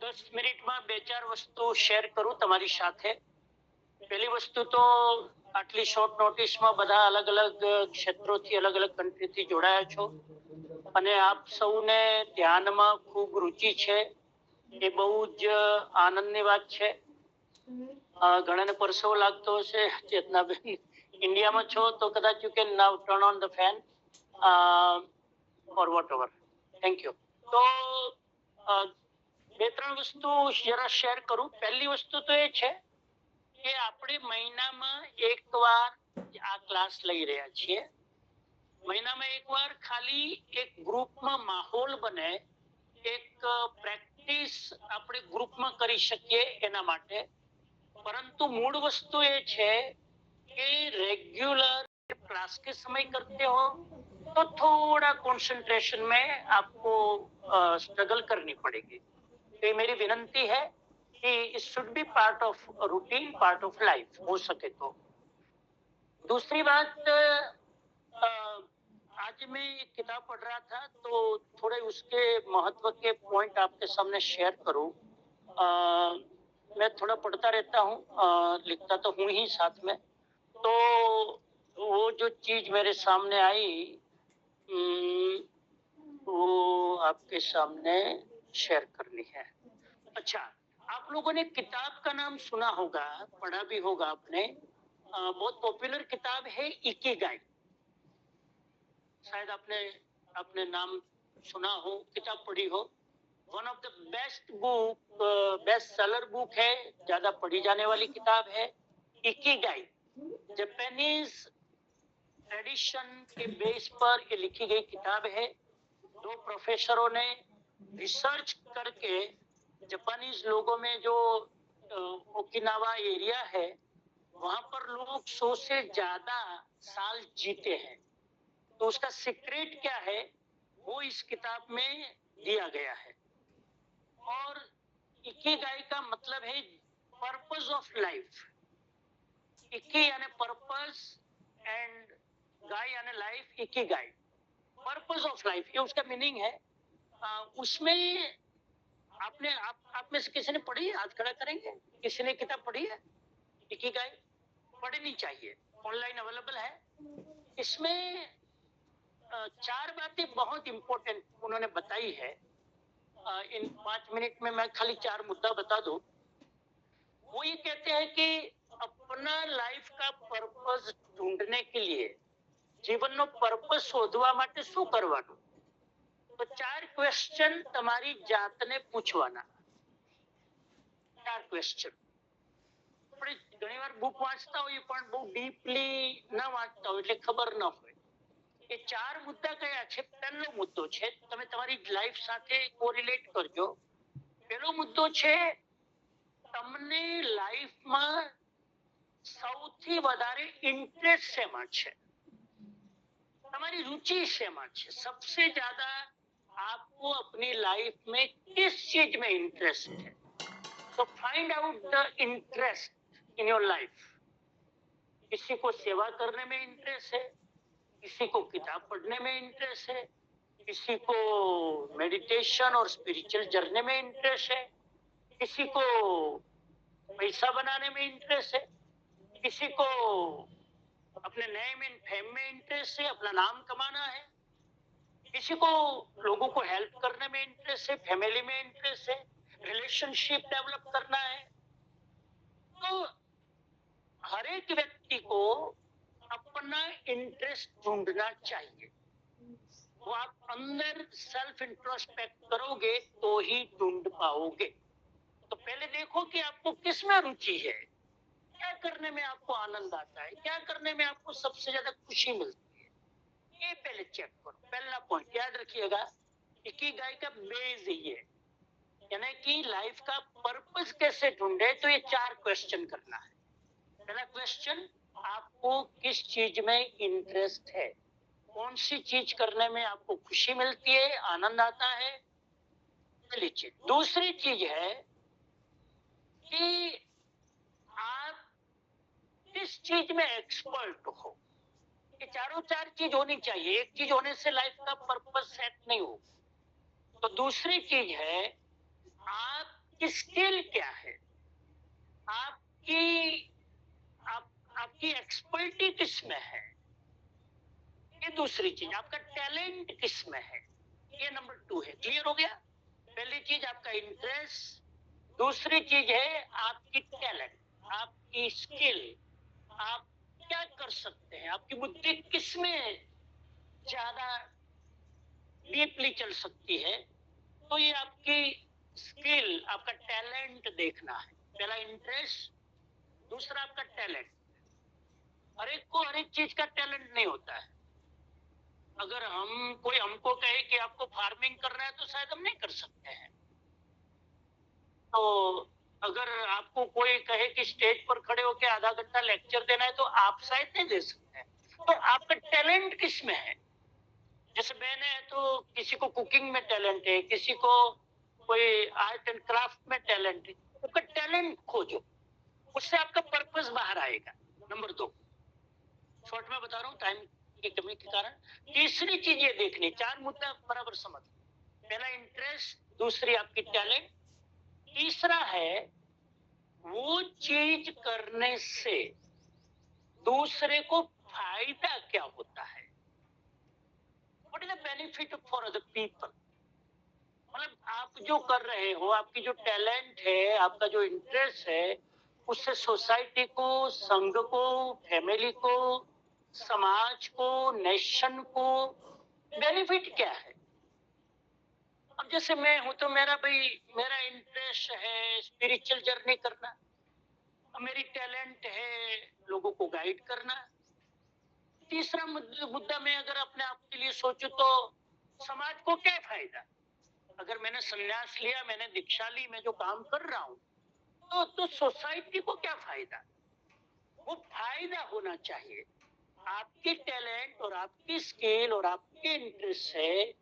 10 મિનિટમાં 2-4 વસ્તુ શેર કરું તમારી સાથે. પહેલી વસ્તુ તો આટલી શોર્ટ નોટિસમાં બધા અલગ-અલગ ક્ષેત્રોથી, અલગ-અલગ કન્ટ્રીથી જોડાયા છો અને આપ સૌને ધ્યાનમાં ખૂબ રુચિ છે. એ બહુ જ આનંદની વાત છે. ઘણાને પરસેવો લાગતો હશે. ચેતનાબેન ઇન્ડિયામાં છો તો કદાચ you can now turn on the fan or vote ever. Thank you. તો બે ત્રણ વસ્તુ જરા શેર કરું. પહેલી વસ્તુ તો એ છે કે આપણે મહિનામાં એકવાર આ ક્લાસ લઈ રહ્યા છીએ. મહિનામાં એકવાર ખાલી એક ગ્રુપમાં માહોલ બને, એક પ્રેક્ટિસ આપણે ગ્રુપમાં કરી શકીએ એના માટે. परंतु मूल वस्तु ये है कि रेगुलर क्लास के समय करते हो तो थोड़ा कंसंट्रेशन में आपको स्ट्रगल करनी पड़ेगी. तो ये मेरी विनंती है कि it should be part of routine, part of life हो सके तो. दूसरी बात, आज मैं एक किताब पढ़ रहा था तो थोड़े उसके महत्व के पॉइंट आपके सामने शेयर करूं. मैं थोड़ा पढ़ता रहता हूँ, लिखता तो हूँ ही साथ में. तो वो जो चीज मेरे सामने आई वो आपके सामने शेयर करनी है. अच्छा, आप लोगों ने किताब का नाम सुना होगा, पढ़ा भी होगा आपने. बहुत पॉपुलर किताब है इकिगाई. शायद आपने आपने नाम सुना हो, किताब पढ़ी हो. One of the best book, best seller book है, ज्यादा पढ़ी जाने वाली किताब है इकिगाई. जापानीज ट्रेडिशन के बेस पर ये लिखी गई किताब है. दो प्रोफेसरों ने रिसर्च करके जापानीज लोगों में जो ओकिनावा एरिया है वहां पर लोग 100 से ज्यादा साल जीते हैं. तो उसका सीक्रेट क्या है वो इस किताब में दिया गया है. और इकिगाई का मतलब है पर्पस ऑफ लाइफ. इकी यानी पर्पस एंड गाई यानी life. Ikigai purpose of life, ये उसका मीनिंग है. उसमें आपने आप में से किसी ने पढ़ी है? हाथ खड़ा करेंगे. किसी ने किताब पढ़ी है इकिगाई? पढ़नी चाहिए, ऑनलाइन अवेलेबल है. इसमें 4 बातें बहुत इंपॉर्टेंट उन्होंने बताई है. इन 5 मिनट में मैं खाली 4 मुद्दा बता दूं. वो ये कहते हैं कि अपना लाइफ का पर्पस ढूंढने के लिए, જીવનનો પર્પસ શોધવા માટે શું કરવાનું? તો 4 ક્વેશ્ચન તમારી જાતને પૂછવાના. 4 ક્વેશ્ચન. આપણે ઘણીવાર બુક વાંચતા હોઈએ પણ બહુ ડીપલી ન વાંચતા હોય એટલે ખબર ન હોય. એ 4 મુદ્દા કયા છે? પહેલો મુદ્દો છે, તમે તમારી લાઈફ સાથે કોરિલેટ કરજો. પહેલો મુદ્દો છે તમને લાઈફમાં સૌથી વધારે ઇન્ટરેસ્ટ શેમાં છે? તમારી रुचि શેમાં છે? सबसे ज्यादा आपको अपनी लाइफ में किस चीज में इंटरेस्ट है? तो find out the interest in your life. किसी को सेवा करने में इंटरेस्ट है, किसी को किताब पढ़ने में इंटरेस्ट है, किसी को मेडिटेशन और स्पिरिचुअल जर्नी में इंटरेस्ट है, किसी को पैसा बनाने में इंटरेस्ट है, किसी को अपने नेम एंड फेम में इंटरेस्ट है, अपना नाम कमाना है, किसी को लोगों को हेल्प करने में इंटरेस्ट है, फैमिली में इंटरेस्ट है, रिलेशनशिप डेवलप करना है. तो हर एक व्यक्ति को अपना इंटरेस्ट ढूंढना चाहिए. वो आप अंदर सेल्फ इंट्रोस्पेक्ट करोगे तो ही ढूंढ पाओगे. तो पहले देखो कि आपको किस में रुचि है, क्या करने में आपको आनंद आता है, क्या करने में आपको सबसे ज्यादा खुशी मिलती है. ये पहले चेक करो. पहला पॉइंट याद रखिएगा, इकिगाई का बेस ये है, यानी कि लाइफ का पर्पस कैसे ढूंढे. तो ये 4 क्वेश्चन करना है. पहला क्वेश्चन, आपको किस चीज में इंटरेस्ट है? कौन सी चीज करने में आपको खुशी मिलती है, आनंद आता है? पहली चीज. दूसरी चीज है कि आप किस चीज में एक्सपर्ट हो. ये चारों 4 चीज होनी चाहिए. एक चीज होने से लाइफ का पर्पस सेट नहीं हो. तो दूसरी चीज है आप आपकी स्किल क्या है, आपकी आप आपकी एक्सपर्टी किस में है, ये दूसरी चीज। आपका टैलेंट किस में है, ये नंबर 2 है। क्लियर हो गया? पहली चीज आपका इंटरेस्ट, दूसरी चीज है आपकी टैलेंट, आपकी स्किल, आप क्या कर सकते हैं, आपकी बुद्धि किस में ज्यादा डीपली चल सकती है। तो ये आपकी स्किल, आपका टैलेंट देखना है। पहला इंटरेस्ट, दूसरा आपका टैलेंट। हर एक को हर एक चीज का टैलेंट नहीं होता है। अगर कोई हमको कहे कि आपको फार्मिंग करना है तो शायद हम नहीं कर सकते हैं। तो अगर आपको कोई कहे कि स्टेज पर खड़े होकर आधा घंटा लेक्चर देना है तो आप शायद नहीं दे सकते हैं। तो आपका टैलेंट किस में है? जैसे मैंने है तो किसी को कुकिंग में टैलेंट है, किसी को कोई आर्ट एंड क्राफ्ट में टैलेंट है। आपका टैलेंट खोजो, उससे आपका पर्पस बाहर आएगा। नंबर 2, शॉर्ट में बता रहा हूँ टाइम की कमी के कारण। तीसरी चीज ये देखनी, 4 मुद्दा बराबर समझ। पहला इंटरेस्ट, दूसरी आपकी टैलेंट, तीसरा है वो चीज करने से दूसरे को फायदा क्या होता है। What is the benefit for other people. मतलब आप जो कर रहे हो, आपकी जो टैलेंट है, आपका जो इंटरेस्ट है, उससे सोसाइटी को, संघ को, फैमिली को, समाज को, नेशन को बेनिफिट क्या है। अब जैसे मैं हूं तो मेरा इंटरेस्ट है स्पिरिचुअल जर्नी करना, मेरी टैलेंट है लोगों को गाइड करना। तीसरा मुद्दा मैं अगर अपने आप के लिए सोचूं तो समाज को क्या फायदा। अगर मैंने संन्यास लिया, मैंने दीक्षा ली, मैं जो काम कर रहा हूँ तो सोसाइटी को क्या फायदा। वो फायदा होना चाहिए। आपकी टैलेंट और आपकी स्किल और आपके इंटरेस्ट से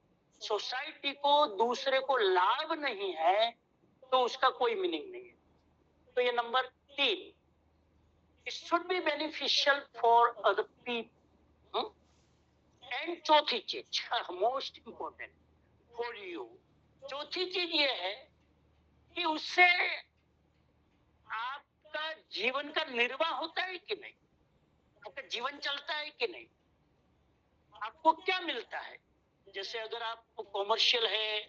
सोसाइटी को, दूसरे को लाभ नहीं है तो उसका कोई मीनिंग नहीं है। तो ये number 3, it should be beneficial for other people. And चौथी चीज, मोस्ट इंपॉर्टेंट फॉर यू, चौथी चीज ये है कि उससे आपका जीवन का निर्वाह होता है कि नहीं, आपका जीवन चलता है कि नहीं, आपको क्या मिलता है। जैसे अगर आप कॉमर्शियल है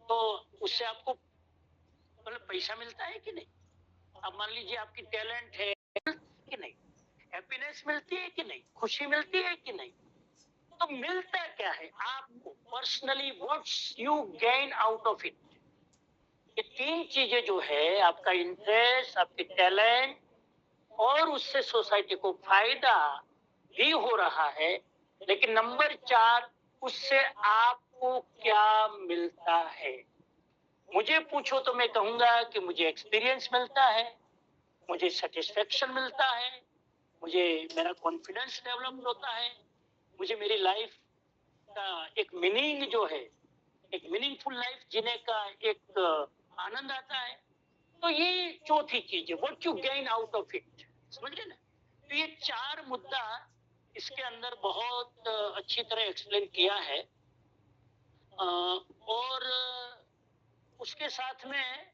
तो उससे आपको मतलब पैसा मिलता है कि नहीं। अब मान लीजिए आपकी टैलेंट है कि नहीं, हैप्पीनेस मिलती है कि नहीं, खुशी मिलती है कि नहीं। तो मिलता क्या है आपको personally, what's you gain out of it. ये 3 चीजें जो है, आपका इंटरेस्ट, आपके टैलेंट और उससे सोसाइटी को फायदा भी हो रहा है, लेकिन नंबर 4, उससे आपको क्या मिलता है। मुझे पूछो तो मैं कहूंगा कि मुझे एक्सपीरियंस मिलता है, मुझे सेटिस्फेक्शन मिलता है, मुझे मेरा कॉन्फिडेंस डेवलप होता है, मुझे मेरी लाइफ का एक मीनिंग जो है, एक मीनिंगफुल लाइफ जीने का एक आनंद आता है। तो ये चौथी चीज है, what you gain out of it. समझ गए ना? तो ये 4 मुद्दा इसके अंदर बहुत अच्छी तरह एक्सप्लेन किया है। और उसके साथ में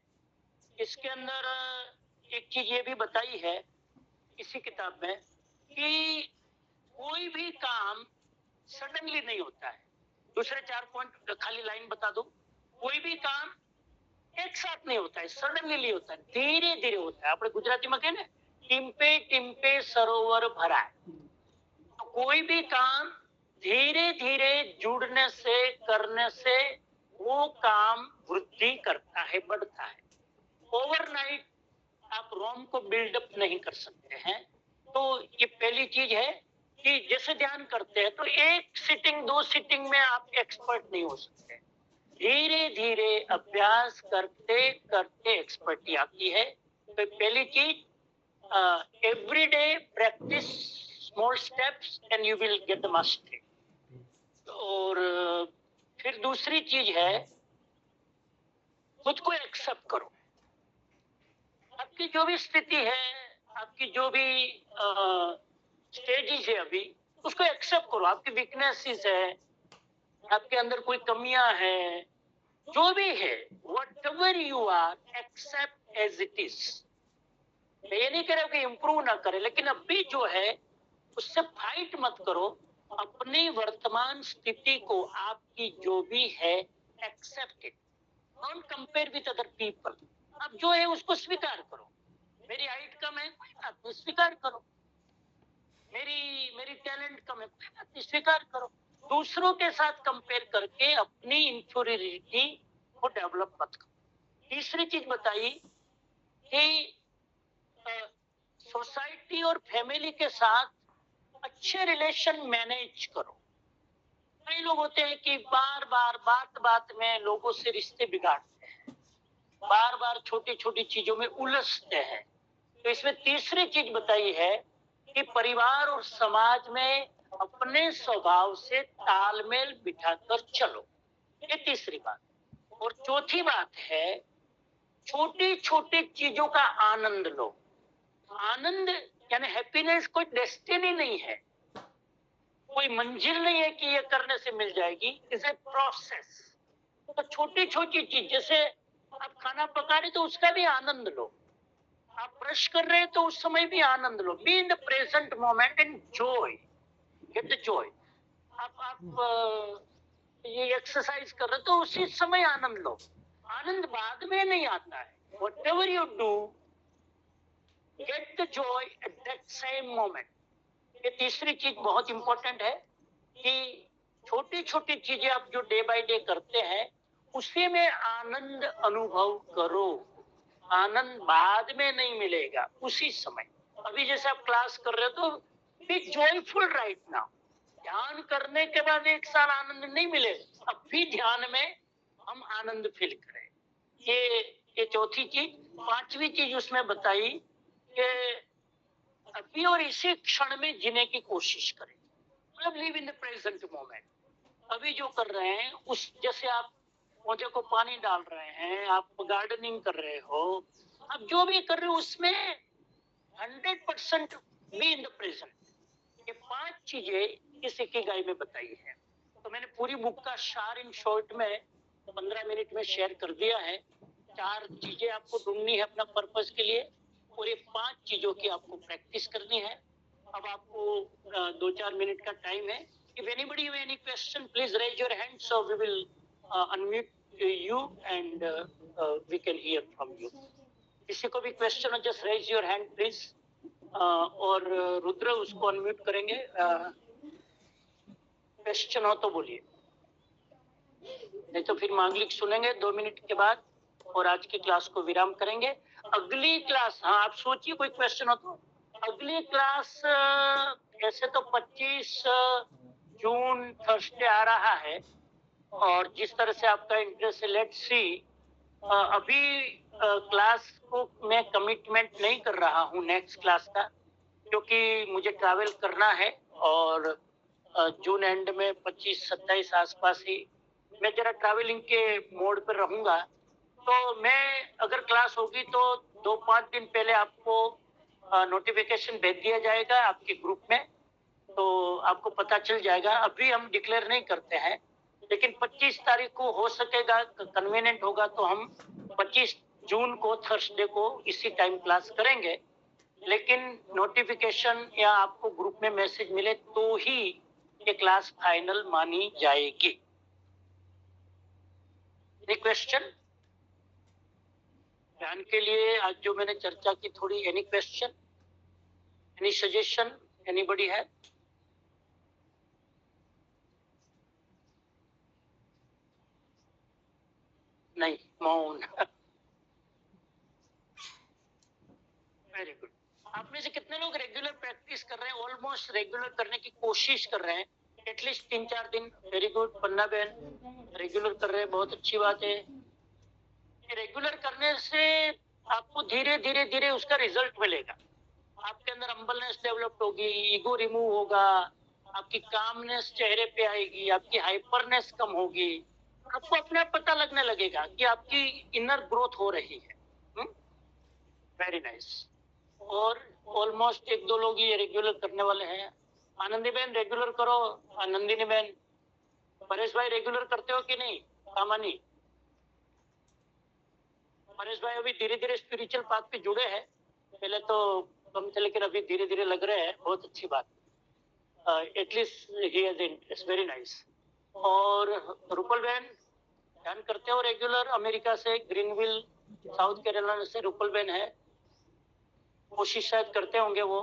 इसके अंदर एक चीज ये भी बताई है इसी किताब में कि कोई भी काम सडनली नहीं होता है। दूसरे 4 पॉइंट खाली लाइन बता दो। कोई भी काम एक साथ नहीं होता है, सडनली होता है, धीरे धीरे होता है। આપણે ગુજરાતીમાં કહે ને ટીમ્પે ટીમ્પે સરોવર ભરાય। तो कोई भी काम धीरे धीरे जुड़ने से, करने से वो काम वृद्धि करता है, बढ़ता है। ओवरनाइट आप रोम को बिल्डअप नहीं कर सकते हैं। तो ये पहली चीज है कि जैसे ध्यान करते हैं तो एक सिटिंग, 2 सिटिंग में आप एक्सपर्ट नहीं हो सकते। धीरे धीरे अभ्यास करते करते एक्सपर्टी आती है। तो पहली चीज, every day practice small steps and you will get the mastery. और फिर दूसरी चीज है खुद को एक्सेप्ट करो। आपकी जो भी स्थिति है, आपकी जो भी स्टेजेस है अभी, उसको एक्सेप्ट करो। आपकी वीकनेसेस है, आपके अंदर कोई कमियां हैं, जो भी है, whatever you are, accept as it is. मैं ये नहीं कह रहा हूं कि इम्प्रूव ना करे, लेकिन अभी जो है उससे फाइट मत करो। अपनी वर्तमान स्थिति को, आपकी जो भी है, accept it, don't compare with other people. अब जो है उसको स्वीकार करो। मेरी हाइट कम है, कोई बात नहीं, स्वीकार करो। मेरी मेरी टैलेंट कम है, कोई बात नहीं, स्वीकार करो। दूसरों के साथ कंपेयर करके अपनी इंफीरियरिटी को डेवलप मत करो। तीसरी चीज बताई कि सोसाइटी और फैमिली के साथ अच्छे रिलेशन मैनेज करो। कई लोग होते हैं कि बार बार बात बात में लोगों से रिश्ते बिगाड़ते हैं, बार बार छोटी छोटी चीजों में उलझते हैं। तो इसमें तीसरी चीज बताई है कि परिवार और समाज में अपने स्वभाव से तालमेल बिठाकर चलो। ये तीसरी बात। और चौथी बात है, छोटी छोटी चीजों का आनंद लो। आनंद यानी हैप्पीनेस कोई डेस्टिनी नहीं है, कोई मंजिल नहीं है कि ये करने से मिल जाएगी, इज ए प्रोसेस। तो छोटी छोटी चीज, जैसे आप खाना पका रहे तो उसका भी आनंद लो, आप ब्रश कर रहे हैं तो उस समय भी आनंद लो। Be in the present moment and joy, get the joy. आप ये एक्सरसाइज कर रहे हो तो उसी समय आनंद लो। आनंद बाद में नहीं आता है। Whatever you do, gate the Joy at that same moment. ये तीसरी चीज बहुत इंपॉर्टेंट है कि छोटी छोटी चीजें आप जो डे बाय डे करते हैं उसी में आनंद अनुभव करो। आनंद बाद में नहीं मिलेगा, उसी समय। अभी जैसे आप क्लास कर रहे हो तो बी जॉयफुल राइट नाउ। ध्यान करने के बाद एक साल आनंद नहीं मिलेगा, अब भी ध्यान में हम आनंद फील करें। ये चौथी चीज। पांचवी चीज उसमें बताई कि अभी और इसी क्षण में जीने की कोशिश करें, मतलब live in the present moment. अभी जो कर रहे हैं उस, जैसे आप पौधे को पानी डाल रहे हैं, आप गार्डनिंग कर रहे हो, आप जो भी कर रहे हो उसमें 100% बी इन द प्रेजेंट। ये पांच चीजें इस इकिगाई में बताई है। तो मैंने पूरी बुक का सार इन शॉर्ट में 15 मिनट में शेयर कर दिया है। 4 चीजें आपको ढूंढनी है अपना पर्पस के लिए, और ये 5 चीजों की आपको प्रैक्टिस करनी है। अब आपको 2-4 मिनट का टाइम है। If anybody have any question, please raise your hand so we will unmute you and we can hear from you. किसी को भी क्वेश्चन हो, just raise your hand please. और रुद्र उसको अनम्यूट करेंगे। क्वेश्चन हो तो बोलिए, नहीं तो फिर मांगलिक सुनेंगे 2 मिनट के बाद और आज की क्लास को विराम करेंगे। अगली क्लास, हाँ आप सोचिए कोई क्वेश्चन हो तो। अगली क्लास ऐसे तो 25 जून थर्सडे आ रहा है, और जिस तरह से आपका इंटरेस्ट है, लेट्स सी। अभी क्लास को मैं कमिटमेंट नहीं कर रहा हूँ नेक्स्ट क्लास का, क्योंकि मुझे ट्रैवल करना है। और जून एंड में 25-27 आसपास ही मैं जरा ट्रैवलिंग के मोड पर रहूंगा। तो मैं, अगर क्लास होगी तो 2-5 दिन पहले आपको नोटिफिकेशन भेज दिया जाएगा आपके ग्रुप में, तो आपको पता चल जाएगा। अभी हम डिक्लेयर नहीं करते हैं, लेकिन 25 तारीख को हो सकेगा, कन्वीनियंट होगा तो हम 25 जून को थर्सडे को इसी टाइम क्लास करेंगे। लेकिन नोटिफिकेशन या आपको ग्रुप में मैसेज मिले तो ही ये क्लास फाइनल मानी जाएगी। क्वेश्चन ध्यान के लिए आज जो मैंने चर्चा की थोड़ी, any question, any suggestion, anybody है? नहीं, मौन। Very good. आप में से कितने लोग रेगुलर प्रैक्टिस कर रहे हैं, ऑलमोस्ट रेगुलर करने की कोशिश कर रहे हैं, एटलीस्ट 3-4 दिन? Very good. पन्ना बहन रेगुलर कर रहे हैं, बहुत अच्छी बात है। रेगुलर करने से आपको धीरे धीरे धीरे उसका रिजल्ट मिलेगा। आपके अंदर हम्बलनेस डेवलप होगी, ईगो रिमूव होगा, आपकी कामनेस चेहरे पे आएगी, आपकी हाइपरनेस कम होगी। आपको अपने आप पता लगने लगेगा कि आपकी इनर ग्रोथ हो रही है। Very nice. और ऑलमोस्ट 1-2 लोग ये रेगुलर करने वाले हैं। आनंदी बहन रेगुलर करो। आनंदिनी बहन, परेश भाई रेगुलर करते हो कि नहीं? कामानी, परेश भाई अभी धीरे-धीरे स्पिरिचुअल पाथ पे जुड़े हैं। पहले तो कम थे लेकिन अभी धीरे-धीरे लग रहे हैं, बहुत अच्छी बात। At least he has interest, very nice. और रूपल बहन ध्यान करते हो रेगुलर? अमेरिका से ग्रीनविल साउथ कैरोलिना से रूपल बहन है, कोशिश शायद करते होंगे वो।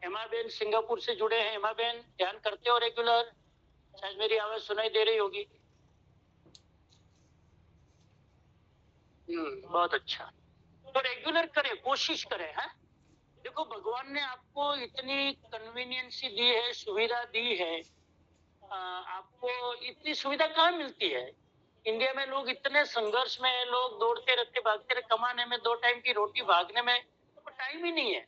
हेमा बहन सिंगापुर से जुड़े हैं। हेमा बहन ध्यान करते हो रेगुलर? शायद मेरी आवाज सुनाई दे रही होगी। बहुत अच्छा। तो रेगुलर करें, कोशिश करें। है, देखो भगवान ने आपको इतनी कन्वीनियंस दी है, सुविधा दी है। आपको इतनी सुविधा कहाँ मिलती है? इंडिया में लोग इतने संघर्ष में है, लोग दौड़ते रहते भागते रहते, कमाने में 2 टाइम की रोटी भागने में तो टाइम ही नहीं है।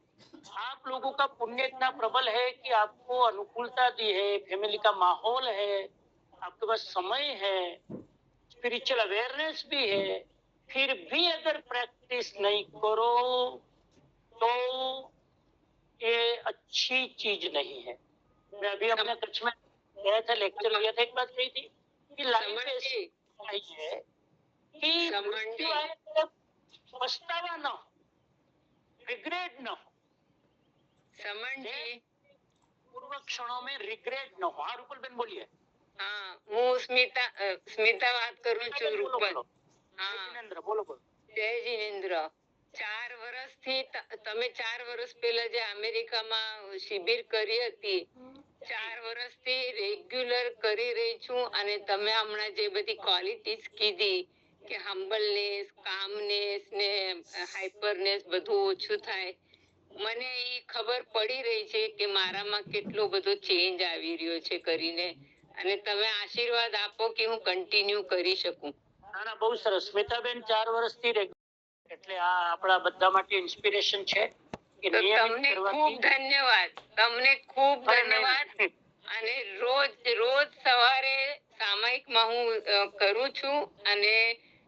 आप लोगों का पुण्य इतना प्रबल है कि आपको अनुकूलता दी है, फैमिली का माहौल है, आपके पास समय है, स्पिरिचुअल अवेयरनेस भी है। फिर भी अगर प्रैक्टिस नहीं करो तो ये अच्छी चीज नहीं है। मैं अभी अपने कच्छ में गया था, लेक्चर लिया था, एक बात कही थी कि लाइफ ऐसी है कि मृत्यु आए तो पछतावा न हो, रिग्रेट न हो। समन जी, पूर्व क्षणों में रिग्रेट न हो। हाँ रूपल बेन बोलिए। हाँ, હું સ્મિતા વાત કરું છું बोलो રૂપલ. बोलो હા, जिनेन्द्र बोलो बोलो। જય જીનેન્દ્ર. 4 વર્ષથી તમે 4 વર્ષ પહેલા જે અમેરિકામાં શિબિર કરી હતી, 4 વર્ષથી રેગ્યુલર કરી રહી છું અને તમે હમણાં જે બધી ક્વોલિટીઝ કીધી કે હમ્બલનેસ, કામનેસ ને હાઇપરનેસ બધું ઓછું થાય, મને ઈ ખબર પડી રહી છે કે મારામાં કેટલો બધો ચેન્જ આવી રહ્યો છે કરીને, અને તમે આશીર્વાદ આપો કે હું કન્ટિન્યુ કરી શકું. ના ના, બહુ સરસ. સ્મિતાબેન 4 વર્ષથી એટલે આ આપણા બધા માટે ઇન્સ્પિરેશન છે કે તો નિયમિત તમને કરવાથી. ખૂબ ધન્યવાદ, તમને ખૂબ ધન્યવાદ. અને રોજ રોજ સવારે સામાયિકમાં હું કરું છું અને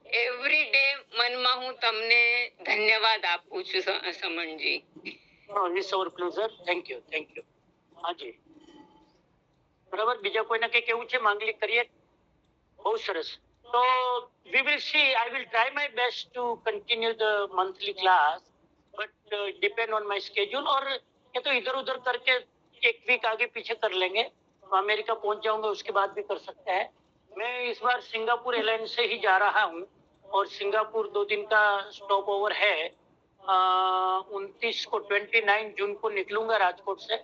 એવરી ડે મનમાં હું તમને ધન્યવાદ આપું છું સમનજી. It's our pleasure. Thank you, thank you. હાજી, બરાબર. બીજા કોઈને કઈ કેવું છે? માંગલિક કરીએ. બહુ સરસ. તો we will see. I will try my best to continue the monthly class, but depend on my schedule. और ये तो इधर उधर करके एक वीक आगे पीछे कर लेंगे, तो अमेरिका पहुंच जाऊंगा उसके बाद भी कर सकते हैं। मैं इस बार सिंगापुर एयरलाइन से ही जा रहा हूँ और सिंगापुर 2 दिन का स्टॉप ओवर है। 29 को 29 जून को निकलूंगा राजकोट से।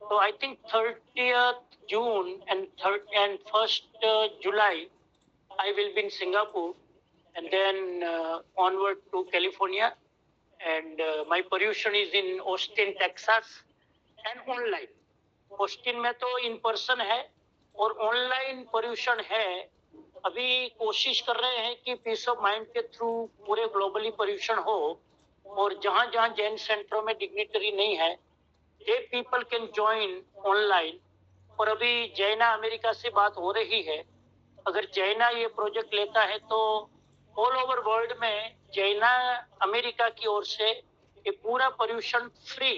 तो I think 30th June and 1st July I will be in Singapore and then onward to California, and my Paryushan is in Austin, Texas, and online. Austin में तो इन पर्सन है और ऑनलाइन पर्यूषण है। अभी कोशिश कर रहे हैं कि पीस ऑफ माइंड के थ्रू पूरे ग्लोबली पर्यूषण हो, और जहां जहां जैन सेंटरों में डिग्निटरी नहीं है, ये पीपल कैन ज्वाइन ऑनलाइन। और अभी जैना अमेरिका से बात हो रही है, अगर जैना ये प्रोजेक्ट लेता है तो ऑल ओवर वर्ल्ड में जैना अमेरिका की ओर से ये पूरा पर्यूषण फ्री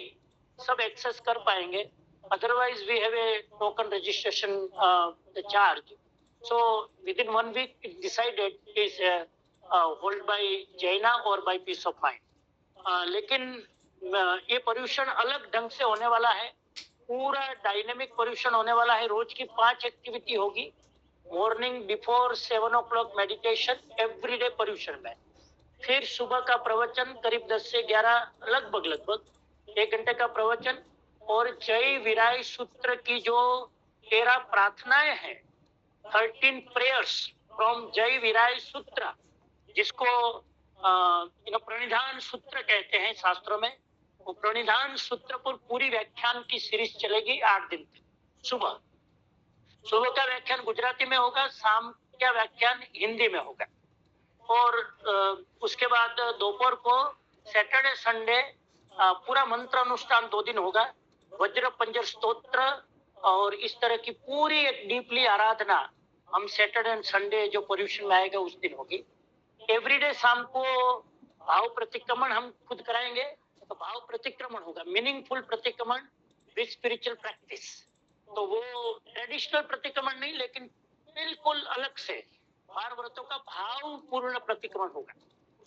सब एक्सेस कर पाएंगे। Otherwise we have a token registration charge. So within 1 week it decided is hold by Jaina और बाय पीस ऑफ माइंड। लेकिन ये पर्यूषण अलग ढंग से होने वाला है, पूरा डायनेमिक पर्यूषण होने वाला है। रोज की 5 एक्टिविटी होगी। Morning before 7 o'clock meditation everyday Paryushan में, फिर सुबह का प्रवचन करीब 10 से 11 लगभग 1 घंटे का प्रवचन, और जय विराय सूत्र की जो 13 प्रार्थनाएं हैं, 13 प्रेयर्स फ्रॉम जय विराय सूत्र, जिसको प्रणिधान सूत्र कहते हैं शास्त्रों में। वो प्रणिधान सूत्र पर पूरी व्याख्यान की सीरीज चलेगी 8 दिन तक। सुबह का व्याख्यान गुजराती में होगा, शाम का व्याख्यान हिंदी में होगा। और उसके बाद दोपहर को सैटरडे संडे पूरा मंत्र अनुष्ठान 2 दिन होगा, वज्र पंजर स्तोत्र और इस तरह की पूरी एक डीपली आराधना हम सैटरडे एंड संडे जो पर्यूषण में आएगा उस दिन होगी। एवरीडे शाम को भाव प्रतिक्रमण हम खुद कराएंगे, तो भाव प्रतिक्रमण होगा, मीनिंगफुल प्रतिक्रमण विद स्पिरिचुअल प्रैक्टिस। तो वो ट्रेडिशनल प्रतिक्रमण नहीं, लेकिन बिल्कुल अलग से 12 व्रतों का भावपूर्ण प्रतिक्रमण होगा।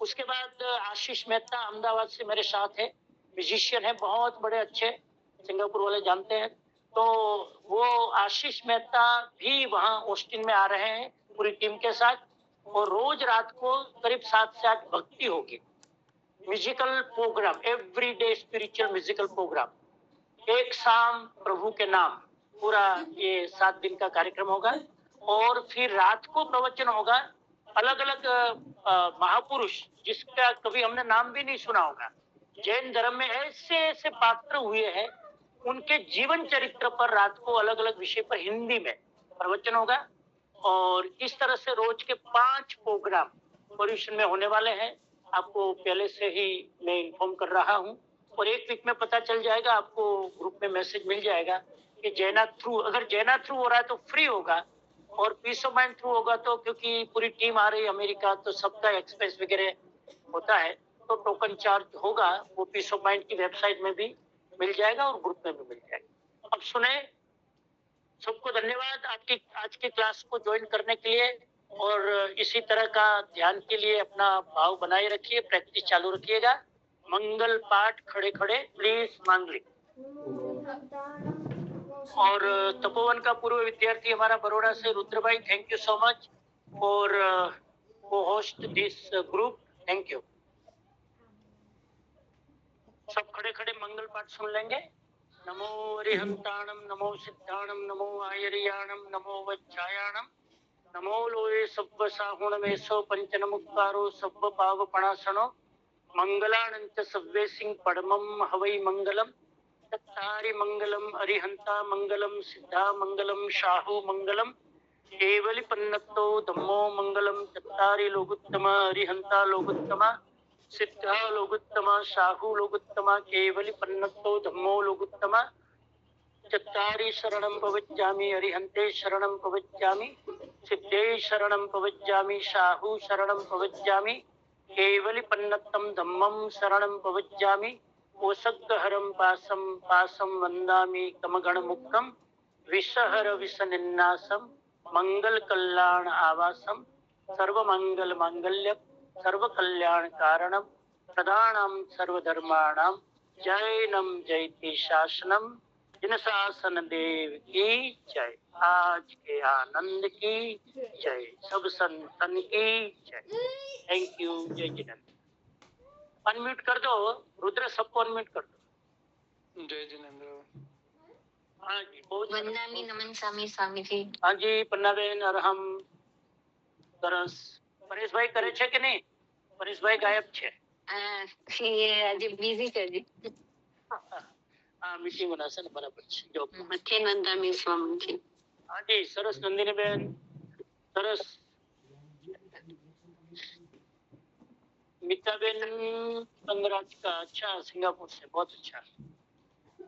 उसके बाद आशीष मेहता अहमदाबाद से मेरे साथ है, म्यूजिशियन है, बहुत बड़े अच्छे, सिंगापुर वाले जानते हैं। तो वो आशीष मेहता भी वहाँ ऑस्टिन में आ रहे हैं पूरी टीम के साथ, और रोज रात को करीब 7 से 8 भक्ति होगी, musical program, everyday spiritual musical program, एक शाम प्रभु के नाम, पूरा ये 7 दिन का कार्यक्रम होगा। और फिर रात को प्रवचन होगा, अलग अलग महापुरुष जिसका कभी हमने नाम भी नहीं सुना होगा, जैन धर्म में ऐसे ऐसे पात्र हुए हैं, उनके जीवन चरित्र पर रात को अलग अलग विषय पर हिंदी में प्रवचन होगा। और इस तरह से रोज के 5 प्रोग्राम पर्यूषण में होने वाले हैं। आपको पहले से ही मैं इन्फॉर्म कर रहा हूँ, और 1 वीक में पता चल जाएगा, आपको ग्रुप में मैसेज मिल जाएगा कि जैना थ्रू, अगर जैना थ्रू हो रहा है तो फ्री होगा, और पीस ऑफ माइंड थ्रू होगा तो, क्योंकि पूरी टीम आ रही है अमेरिका, तो सबका एक्सपेंस वगैरह होता है, तो टोकन चार्ज होगा, वो पीस ऑफ माइंड की वेबसाइट में भी मिल जाएगा और ग्रुप में भी मिल जाएगा। अब सुने, सबको धन्यवाद आपकी आज की क्लास को ज्वाइन करने के लिए, और इसी तरह का ध्यान के लिए अपना भाव बनाए रखिए, प्रैक्टिस चालू रखिएगा। मंगल पाठ खड़े खड़े प्लीज मांगलिक। और तपोवन का पूर्व विद्यार्थी हमारा बड़ौदा से रुद्र भाई, thank you so much for cohost this group, thank you. सब खड़े खड़े मंगल पाठ सुन लेंगे। नमो अरिहंताणम, नमो सिद्धाणम, नमो आयरियाणम, नमो वज्रायाणम, नमो लोये सब्ब साहुण वेशो पंचन मुक्तारो सब्ब पावपणासनो, मंगलानंच सव्वे सिंह पड़मम हवै मंगलम, तत्तारि मंगलम अरिहंता मंगलम, सिद्धा मंगलम, शाहु मंगलम, केवली पन्नतो धम्मो मंगलम, चत्तारि लोकुत्तमा अरिहंता लोकुत्तमा, सिद्धा लोकुत्तमा, शाहु लोकुत्तमा, केवली पन्नतो धम्मो लोकुत्तमा, चत्तारि शरणं प्रवज्जामि, अरिहन्ते शरणं प्रवज्जामि, सिद्धे शरणं प्रवज्जामि, शाहु शरणं प्रवज्जामि, केवली पन्नतं धम्मं शरणं प्रवज्जामि, ओसग्गहरं पासं पासं वन्दामि कमगणमुक्तं, विषहर विषनिन्नासं, मंगल कल्याण आवासं, सर्वमंगल मांगल्यं, सर्वकल्याण कारणं, प्रदानं सर्वधर्माणां, जैनं जयति शासनम, जिन शासन देव की जय, आज के आनंद की जय, सब संतन की जय। थैंक यू, जय जिनेन्द्र। अनम्यूट कर दो रुद्र, सबको अनम्यूट कर दो। जय जिनेन्द्र। हाँ जी, बहुत वंदनामी नमन स्वामी स्वामी जी। हाँ जी, पन्नाबेन अरहम सरस। परेश भाई करे છે કે નહીં? પરેશ ભાઈ ગાયબ છે? ये आज बिजी कर दी। हाँ, मीटिंग होना છે ને, બરાબર છે, જો मथे वंदनामी स्वामी जी। हाँ जी, सरस नंदिनीबेन, सरस मीताबेन संगराज का, अच्छा, सिंगापुर से, बहुत अच्छा।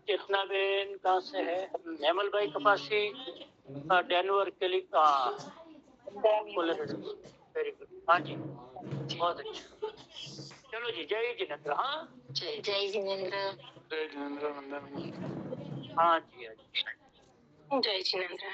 चेतनाबेन कहाँ से है? हेमल भाई कपासी, डेनवर केलिका, वेरी गुड। हाँ जी, बहुत अच्छा। चलो जी, जय जिनेन्द्र। हाँ जय जय जिनेन्द्र। जय जिनेन्द्र, वंदन। हाँ जी, हाँ जी। जय जिनेन्द्र।